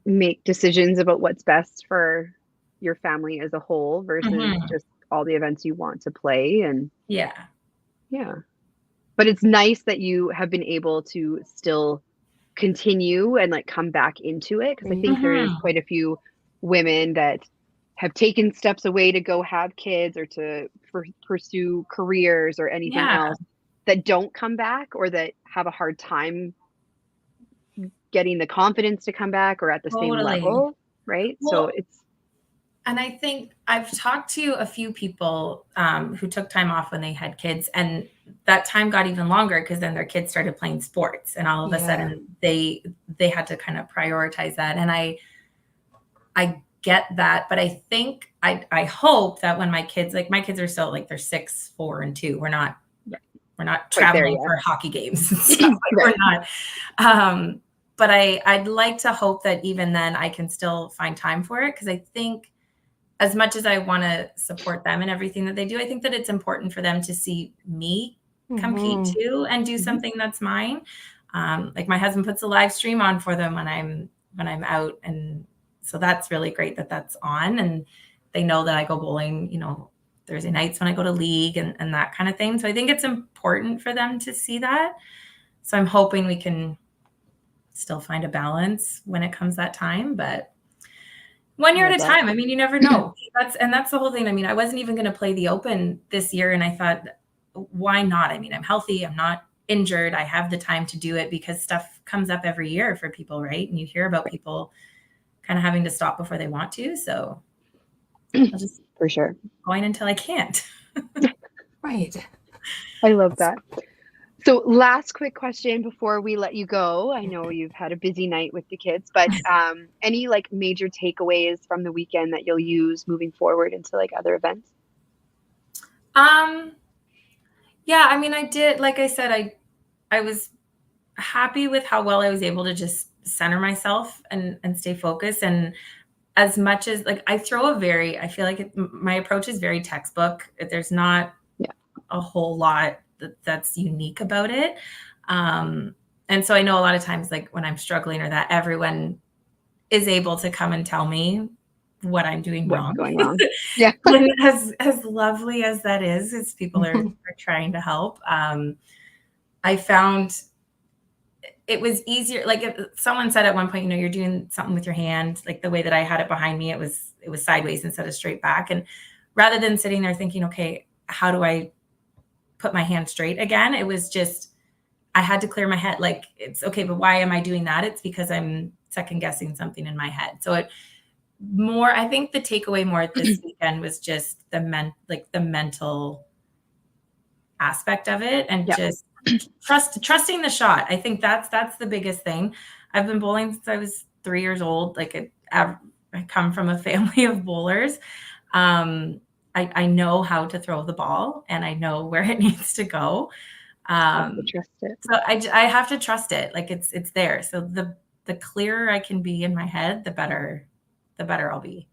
make decisions about what's best for your family as a whole versus mhm, just all the events you want to play. And yeah, yeah, but it's nice that you have been able to still continue and like come back into it, because I think there is mhm, quite a few women that have taken steps away to go have kids or to pursue careers or anything yeah, else that don't come back or that have a hard time getting the confidence to come back or at the same totally. level, right? So Well, it's and I think I've talked to a few people who took time off when they had kids, and that time got even longer because then their kids started playing sports, and all of a Yeah. sudden they had to kind of prioritize that. And I get that, but I think I hope that when my kids, like my kids are still like they're 6, 4, and 2. We're not quite there traveling yet. for hockey games and stuff. Like Right. we're not. But I'd like to hope that even then I can still find time for it, because I think as much as I want to support them and everything that they do, I think that it's important for them to see me compete Mhm. too and do Mhm. something that's mine. Like my husband puts a live stream on for them when I'm out, and so that's really great that that's on, and they know that I go bowling, Thursday nights when I go to league and that kind of thing. So I think it's important for them to see that. So I'm hoping we can still find a balance when it comes that time, but one I year love at a that. time. I mean, you never know. That's the whole thing. I mean, I wasn't even going to play the Open this year, and I thought, why not? I mean, I'm healthy. I'm not injured. I have the time to do it, because stuff comes up every year for people, right? And you hear about people kind of having to stop before they want to. So I'll just For sure. going until I can't. Right. I love that. So last quick question before we let you go. I know you've had a busy night with the kids, but any like major takeaways from the weekend that you'll use moving forward into like other events? Um, yeah, I mean, I did, like I said, I was happy with how well I was able to just center myself and stay focused. And as much as like I feel like my approach is very textbook. There's not Yeah. a whole lot that's unique about it. And so I know a lot of times, like when I'm struggling or that, everyone is able to come and tell me what I'm doing What's wrong. going wrong? Yeah. And as lovely as that is people are trying to help. I found it was easier. Like if someone said at one point, you're doing something with your hand, like the way that I had it behind me, it was sideways instead of straight back. And rather than sitting there thinking, okay, how do I put my hand straight again? It was just, I had to clear my head. Like, it's okay, but why am I doing that? It's because I'm second guessing something in my head. So I think the takeaway more this weekend was just the mental aspect of it, and Yeah. just trusting the shot. I think that's the biggest thing. I've been bowling since I was 3 years old. Like I come from a family of bowlers. I know how to throw the ball, and I know where it needs to go. Have to trust it. So I have to trust it. Like it's there. So the clearer I can be in my head, the better I'll be.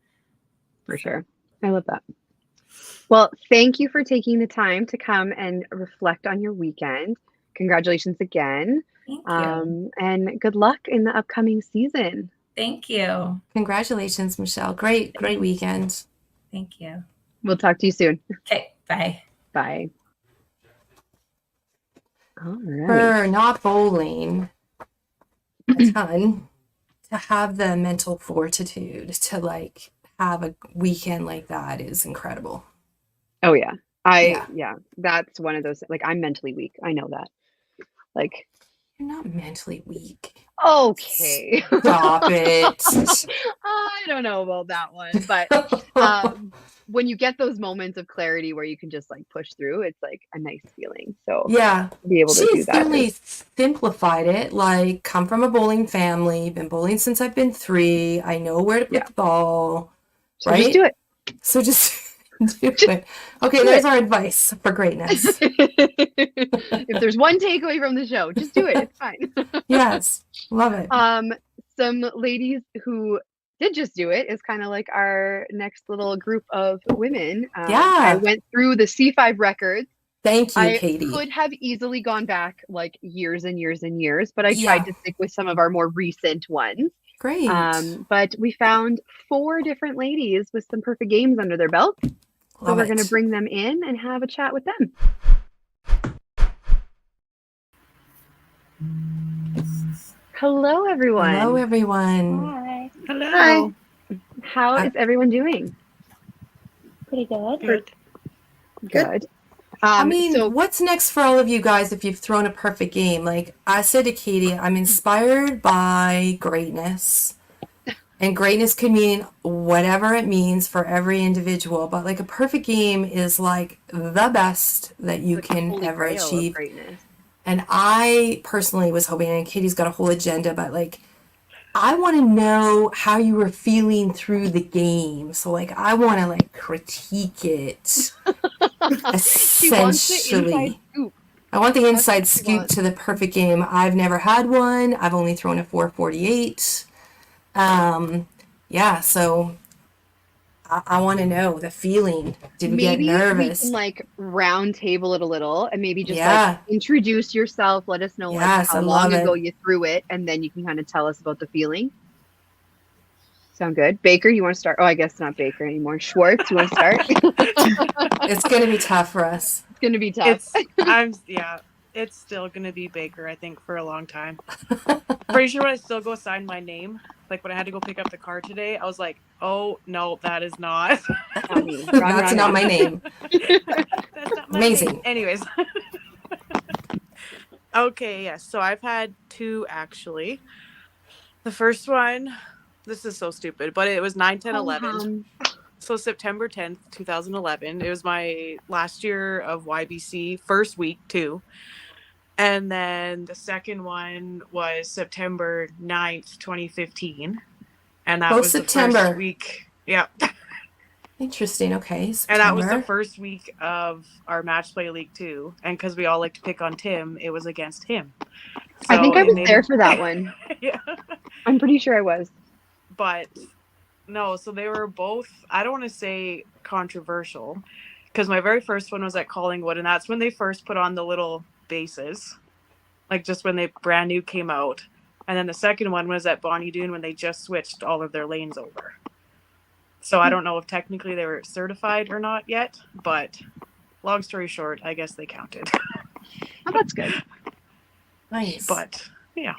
For So, sure. I love that. Well, thank you for taking the time to come and reflect on your weekend. Congratulations again. thank you. And good luck in the upcoming season. Thank you. Congratulations, Michelle. Great weekend. Thank you. We'll talk to you soon. Okay, bye. Bye. All right. For not bowling a ton, to have the mental fortitude to like have a weekend like that is incredible. Oh yeah. Yeah. Yeah, that's one of those, like I'm mentally weak. I know that. Like You're not mentally weak. Okay. Stop it. I don't know about that one, but when you get those moments of clarity where you can just like push through, it's like a nice feeling. So Yeah. to be able to do She's that certainly is simplified it. Like, come from a bowling family, been bowling since I've been 3. I know where to put Yeah. the ball, so just right? do it. So just do it. Okay, do there's it. our advice for greatness. If there's one takeaway from the show, just do it. It's fine. Yes, love it. Some ladies who did just do it is kind of like our next little group of women. I Yeah. went through the C5 records. Thank you, I Katie. could have easily gone back like years and years and years, but I Yeah. tried to stick with some of our more recent ones. Great. But we found 4 different ladies with some perfect games under their belt. So Love we're going to it. bring them in and have a chat with them. Hello, everyone. Hello, everyone. Hi. Hello. Hi. How is everyone doing? Pretty good. Good. Good. I mean, so what's next for all of you guys if you've thrown a perfect game? Like I said to Katie, I'm inspired by greatness. And greatness could mean whatever it means for every individual. But like a perfect game is like the best that you like the can holy ever grail of achieve. greatness. And I personally was hoping, and Katie's got a whole agenda, but like I want to know how you were feeling through the game. So like I want to like critique it. She wants the inside Essentially. scoop. I want the That's inside what she scoop wants. to the perfect game. I've never had one. I've only thrown a 448. Yeah, so I want to know the feeling. Did we get Maybe we nervous? can like round table it a little and maybe just Yeah. like introduce yourself. Let us know Yes, like I how long love ago it. you threw it, and then you can kind of tell us about the feeling. Sound good? Baker, you want to start? Oh, I guess not Baker anymore. Schwartz, you want to start? It's going to be tough for us. It's gonna be tough. It's still gonna be Baker, I think, for a long time. Pretty sure when I still go sign my name, like when I had to go pick up the car today, I was like, oh no, that is not. Not me. Run, That's run, not run. my name. That's not my Amazing. name. Anyways. Okay, yes. So I've had 2 actually. The first one, this is so stupid, but it was 9, 10, 11. So September 10th, 2011. It was my last year of YBC, first week too. And then the second one was September 9th, 2015. And that Both was the September. first week. Yeah. Interesting. Okay. And September. that was the first week of our match play league too. And because we all like to pick on Tim, it was against him. I think I it was made there it- for that one. Yeah. I'm pretty sure I was. But no, so they were both, I don't want to say controversial, because my very first one was at Collingwood, and that's when they first put on the little bases, like just when they brand new came out. And then the second one was at Bonnie Doon when they just switched all of their lanes over. So I don't know if technically they were certified or not yet, but long story short, I guess they counted. Oh, that's good. Nice. But yeah.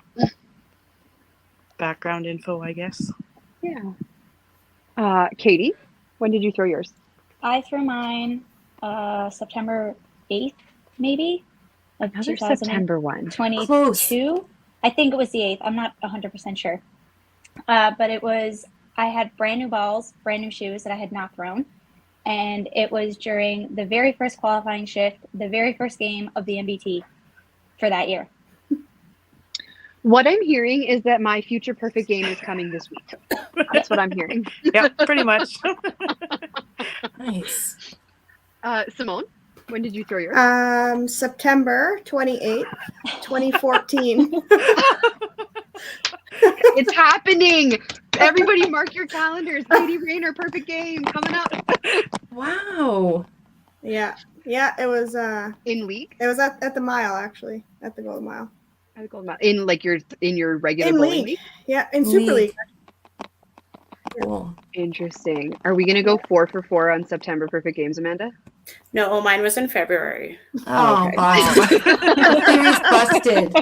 Background info, I guess. Yeah. Katie, when did you throw yours? I threw mine September 8th, maybe, of Another September one. 2022. Close. I think it was the 8th. I'm not 100% sure. But it was, I had brand new balls, brand new shoes that I had not thrown. And it was during the very first qualifying shift, the very first game of the MBT for that year. What I'm hearing is that my future perfect game is coming this week. That's what I'm hearing. Yeah, pretty much. Nice. Simone, when did you throw yours? September 28th, 2014. It's happening. Everybody mark your calendars. Katie Rayner, perfect game coming up. Wow. Yeah, it was In league? it was at the mile, actually, at the Gold Mile. I would go in like in your regular In bowling league. league? Yeah, in Super League. League. Cool. Interesting. Are we gonna go 4 for 4 on September perfect games, Amanda? No, mine was in February. Oh, okay. Theory's busted.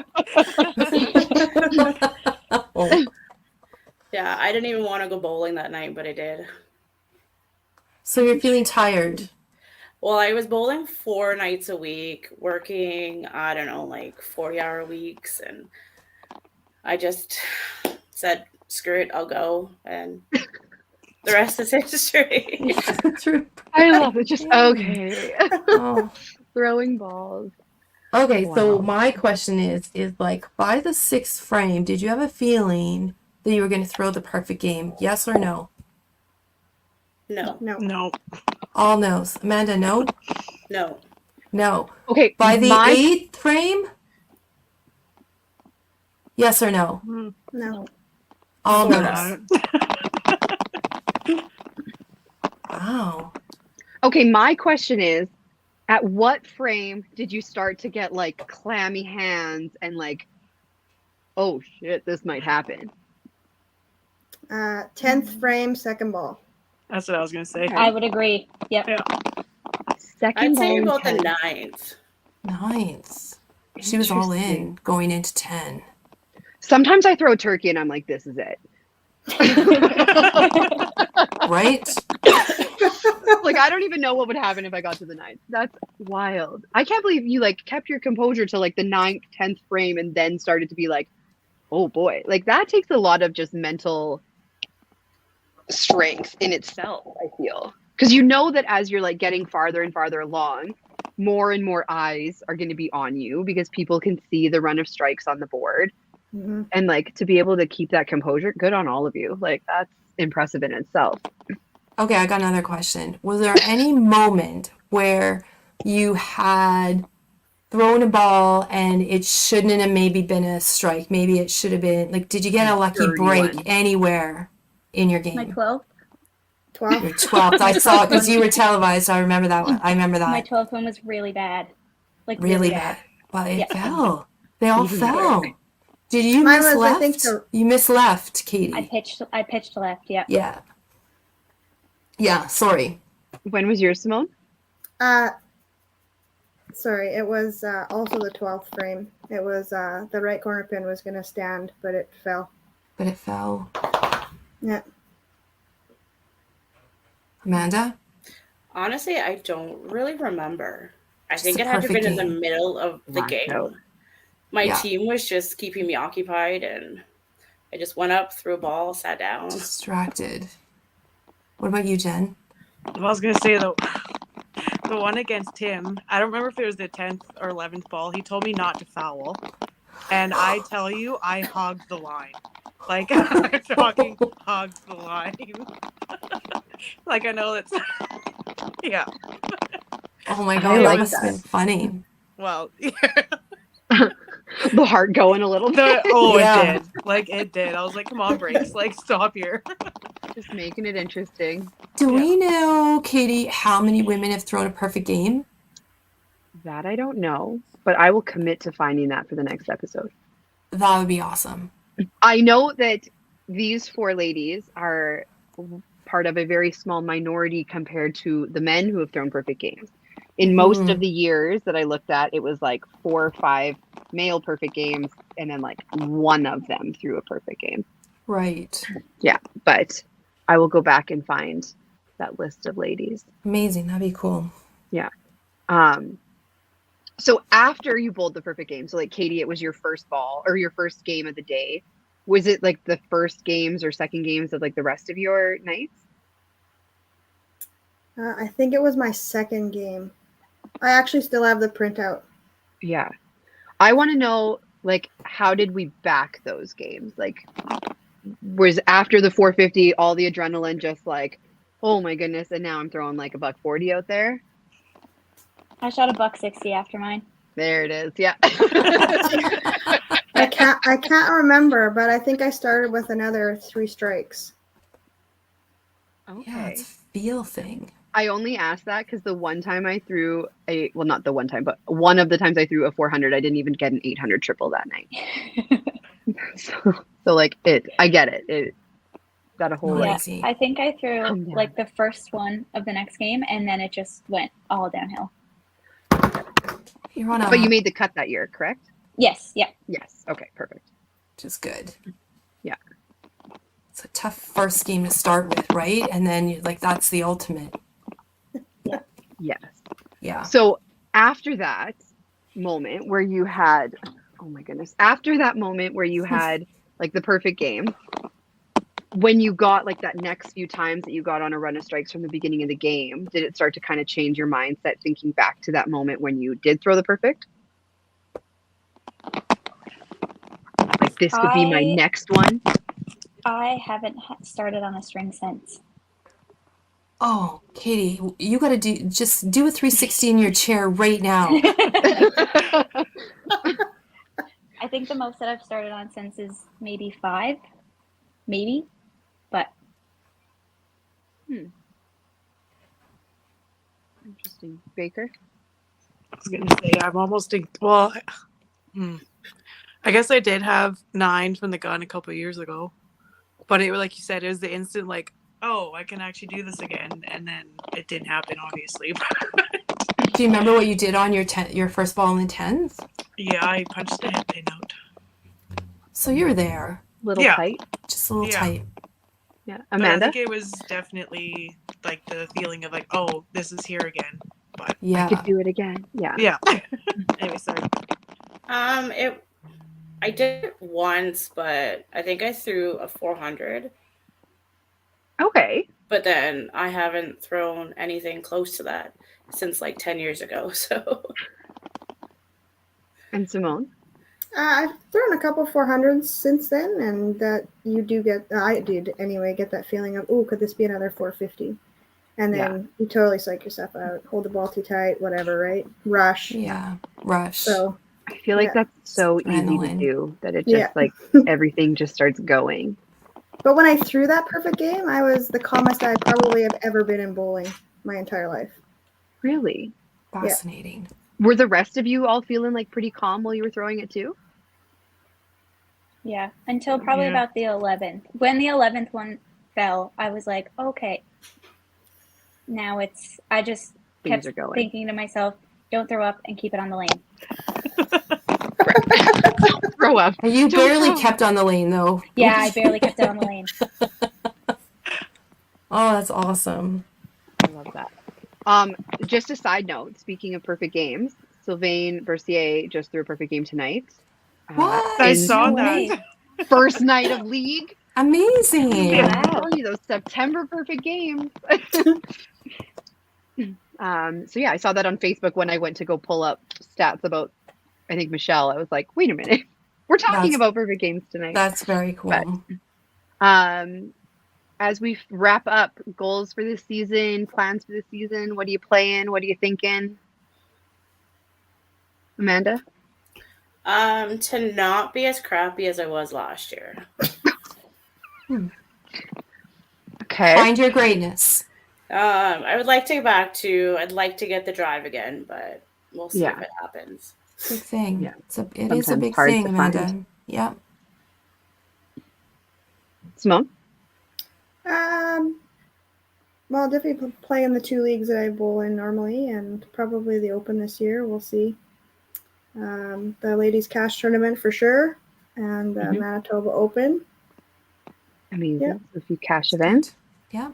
Oh. Yeah, I didn't even want to go bowling that night, but I did. So you're feeling tired. Well, I was bowling 4 nights a week, working, I don't know, like 40-hour weeks. And I just said, screw it, I'll go. And the rest is history. True. I love it. Just Yeah. okay. Oh. Throwing balls. Okay, so Wow. my question is like by the 6th frame, did you have a feeling that you were going to throw the perfect game? Yes or no? No, No. No. All no's. Amanda, no? no. No. Okay. By the my 8th frame? Yes or no? No. All Sort no's. of. Wow. Okay, my question is, at what frame did you start to get like clammy hands and like, oh shit, this might happen? 10th frame, second ball. That's what I was gonna say. Okay. I would agree. Yep. Yeah. Second I'd say ball about the intense. 9th. Nice. She was all Interesting. in going into 10. Sometimes I throw a turkey and I'm like, this is it. Right? Like I don't even know what would happen if I got to the 9th. That's wild. I can't believe you like kept your composure to like the 9th, 10th frame and then started to be like, oh boy. Like that takes a lot of just mental strength in itself, I feel. Because you know that as you're like getting farther and farther along, more and more eyes are going to be on you because people can see the run of strikes on the board. Mhm. And like to be able to keep that composure, good on all of you. Like that's impressive in itself. Okay, I got another question. Was there any moment where you had thrown a ball and it shouldn't have maybe been a strike? Maybe it should have been like, did you get a lucky Dirty break one. anywhere in your My game? 12th. 12. Your 12th. I saw it because you were televised. I remember that one. I remember My that. 12th one was really bad. Like Really bad. But it Yeah. fell. They all Even fell. better. Did you Mine miss was, I left? think, the- You missed left, I Katie. pitched left. Yep. Yeah. Yeah, sorry. When was yours, Simone? Sorry, it was also the 12th frame. It was the right corner pin was going to stand, but it fell. But it fell. Yeah. Amanda? Honestly, I don't really remember. I Just think a it had to have been perfect in the game. middle of the Blacked game. out. My Yeah. team was just keeping me occupied, and I just went up, threw a ball, sat down. Distracted. What about you, Jen? I was gonna say the one against him. I don't remember if it was the 10th or 11th ball. He told me not to foul, and I tell you, I hogged the line. Like I'm talking, hogged the line. Like I know that's yeah. Oh my I god, that like must have that. been funny. Well, The heart going a little bit. Yeah. it did. Like it did. I was like, come on, breaks. Like stop here. Just making it interesting. Do we know, Katie, how many women have thrown a perfect game? That I don't know, but I will commit to finding that for the next episode. That would be awesome. I know that these 4 ladies are part of a very small minority compared to the men who have thrown perfect games. In most of the years that I looked at, it was like 4 or 5 male perfect games, and then like one of them threw a perfect game. Right. But I will go back and find that list of ladies. Amazing. That'd be cool. So after you bowled the perfect game, so like Katie, it was your first ball or your first game of the day. Was it like the first games or second games of like the rest of your nights? I think it was my second game. I actually still have the printout. Yeah. I want to know, like, how did we back those games? Like, was after the 450 all the adrenaline just like, oh my goodness, and now I'm throwing like a $140 out there? I shot a $160 after mine. There it is. Yeah. I can't remember, but I think I started with another 3 strikes. Yeah, Okay. it's a feel thing. I only asked that because the one time I threw well, not the one time, but one of the times I threw a 400, I didn't even get an 800 triple that night. So like I get it. It got a whole Yeah. like, Easy. I think I threw Calm down. like the first one of the next game, and then it just went all downhill. You're on a, but you made the cut that year, correct? Yes. Yeah. Yes. Okay, perfect. which is good. Yeah. It's a tough first game to start with, right? And then you're like, that's the ultimate. Yes. Yeah. So after that moment where you had, oh my goodness, after that moment where you had like the perfect game, when you got like that next few times that you got on a run of strikes from the beginning of the game, did it start to kind of change your mindset thinking back to that moment when you did throw the perfect? Like this could be my next one? I haven't started on a string since. Oh, Katie, you got to do a 360 in your chair right now. I think the most that I've started on since is maybe 5, maybe, but Interesting. Baker? I was gonna say I'm almost I guess I did have 9 from the gun a couple of years ago, but it, like you said, it was the instant like, oh, I can actually do this again, and then it didn't happen, obviously. Do you remember what you did on your first ball in the 10th? Yeah, I punched the head pin out. So you were there. Little Yeah. tight? Just a little Yeah. tight. Yeah. But I Amanda? think it was definitely like the feeling of like, oh, this is here again. But I Yeah. could do it again. Yeah. yeah. Anyway, sorry. I did it once, but I think I threw a 400. Okay. But then I haven't thrown anything close to that since like 10 years ago. So And Simone? I've thrown a couple 400s since then, and that you do get, I did anyway, get that feeling of, oh, could this be another 450? And then you totally psych yourself out, hold the ball too tight, whatever, right? Rush. Yeah. Rush. So I feel like that's so easy to Adrenaline. do that it just like everything just starts going. But when I threw that perfect game, I was the calmest I probably have ever been in bowling my entire life. Really? Fascinating. Were the rest of you all feeling like pretty calm while you were throwing it too? yeah, until probably Yeah. about the 11th. When the 11th one fell, I was like, okay. Now I just Things kept are going. thinking to myself, don't throw up and keep it on the lane. Throw up. And you Don't barely throw. kept on the lane, though. Yeah, I barely kept it on the lane. Oh, that's awesome. I love that. Just a side note, speaking of perfect games, Sylvain Bercier just threw a perfect game tonight. What? I in saw No that. way. first night of league. Amazing. Yeah, Wow. I'm telling you, those September perfect games. So yeah, I saw that on Facebook when I went to go pull up stats about, I think, Michelle. I was like, wait a minute, we're talking That's- about perfect games tonight. That's very cool. As we wrap up, goals for this season, plans for the season, what are you playing? What are you thinking? Amanda? to not be as crappy as I was last year. Okay. Find your greatness. I would like to get back to, I'd like to get the drive again, but we'll see Yeah. if it happens. Big thing. Yeah. It is a Sometimes big hard thing, to Amanda. find. Yeah. Simone? Well, definitely play in the 2 leagues that I bowl in normally, and probably the Open this year. We'll see. The Ladies Cash Tournament for sure, and the Mhm. Manitoba Open. Amazing. Yeah. So a few cash events. Yeah.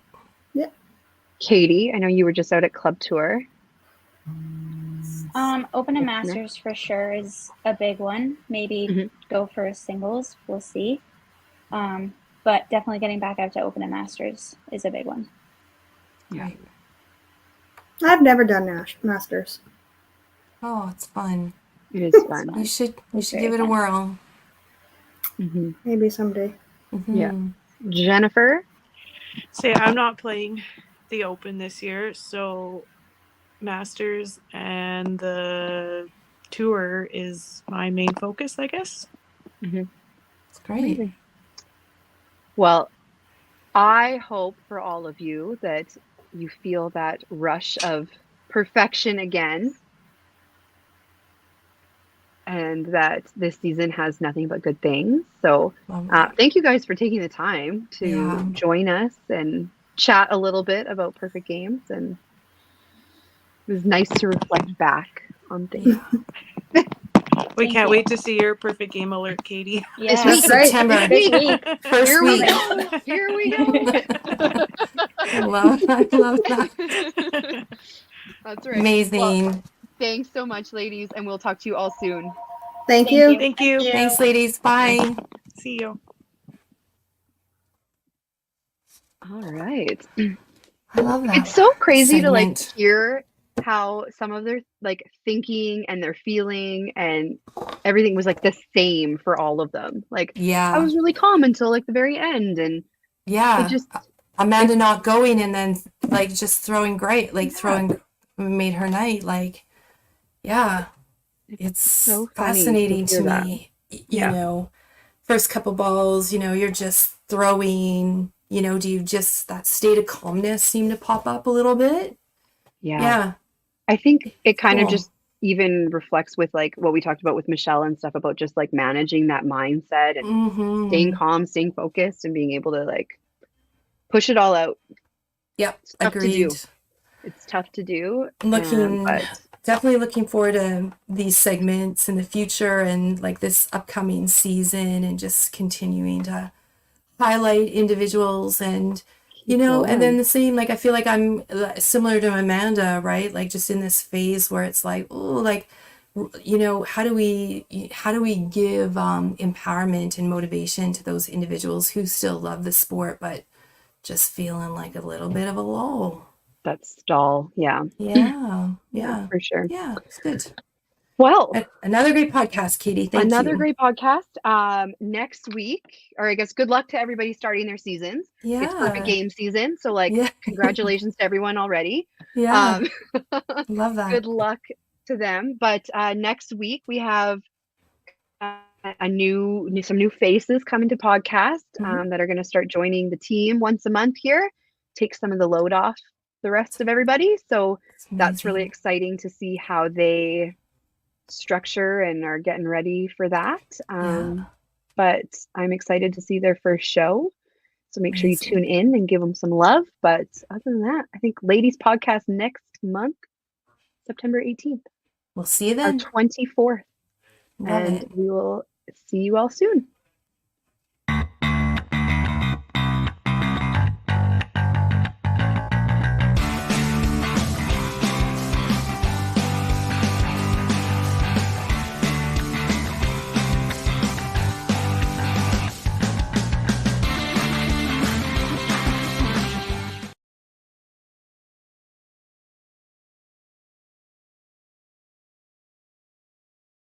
Katie, I know you were just out at Club Tour. Open and Listener. Masters for sure is a big one. Maybe Mhm. go for singles. We'll see. But definitely getting back out to Open and Masters is a big one. Yeah. Right. I've never done Masters. Oh, it's fun. It is fun. You should It's give very it a fun. whirl. Mhm. Maybe someday. Yeah. Mhm. Jennifer? Say I'm not playing the Open this year, so Masters and the Tour is my main focus, I guess. It's great. Amazing. Well, I hope for all of you that you feel that rush of perfection again, and that this season has nothing but good things. So thank you guys for taking the time to Yeah. join us and chat a little bit about perfect games, and it was nice to reflect back on things. We Thank can't you. wait to see your perfect game alert, Katie. Yeah. week, right? September. This week. First Here we week. go. Here we go. I love that. That's right. Amazing. Well, thanks so much, ladies, and we'll talk to you all soon. Thank Thank you. you. Thank you. Thanks, ladies. Bye. See you. All right. I love that. It's so crazy to like segment. hear how some of their like thinking and their feeling and everything was like the same for all of them. Like I Yeah. was really calm until like the very end, and it Yeah. just Amanda not going and then like just throwing great, like Yeah. throwing made her night. Like, yeah, it's so funny to fascinating to hear that. me. You Yeah. know, first couple balls, you're just throwing, do you just that state of calmness seem to pop up a little bit? Yeah. Yeah. I think it kind of Cool. just even reflects with like what we talked about with Michelle and stuff about just like managing that mindset and staying Mm-hmm. calm, staying focused, and being able to like push it all out. Yep. It's tough to do. Agreed. It's tough to do. Looking But definitely looking forward to these segments in the future and like this upcoming season and just continuing to highlight individuals and keep and then going. the same, like I feel like I'm similar to Amanda, right? Like just in this phase where it's like, oh, like how do we give empowerment and motivation to those individuals who still love the sport but just feeling like a little bit of a lull. That stall. Yeah. Yeah, Yeah, yeah, for sure. yeah. It's good. Well, Another great podcast, Katie. Thank another you. great podcast. Next week, or I guess good luck to everybody starting their seasons. It's perfect Yeah, game season. So like yeah, congratulations to everyone already. yeah. Good Love that. luck to them. But next week we have some new faces coming to podcast Mhm. that are going to start joining the team once a month here. Take some of the load off the rest of everybody. So It's that's really amazing. exciting to see how they structure and are getting ready for that. Yeah, But I'm excited to see their first show. So make sure you amazing. tune in and give them some love. But other than that, I think ladies podcast next month, September 18th, We'll see you our then. 24th. Love And it. we will see you all soon.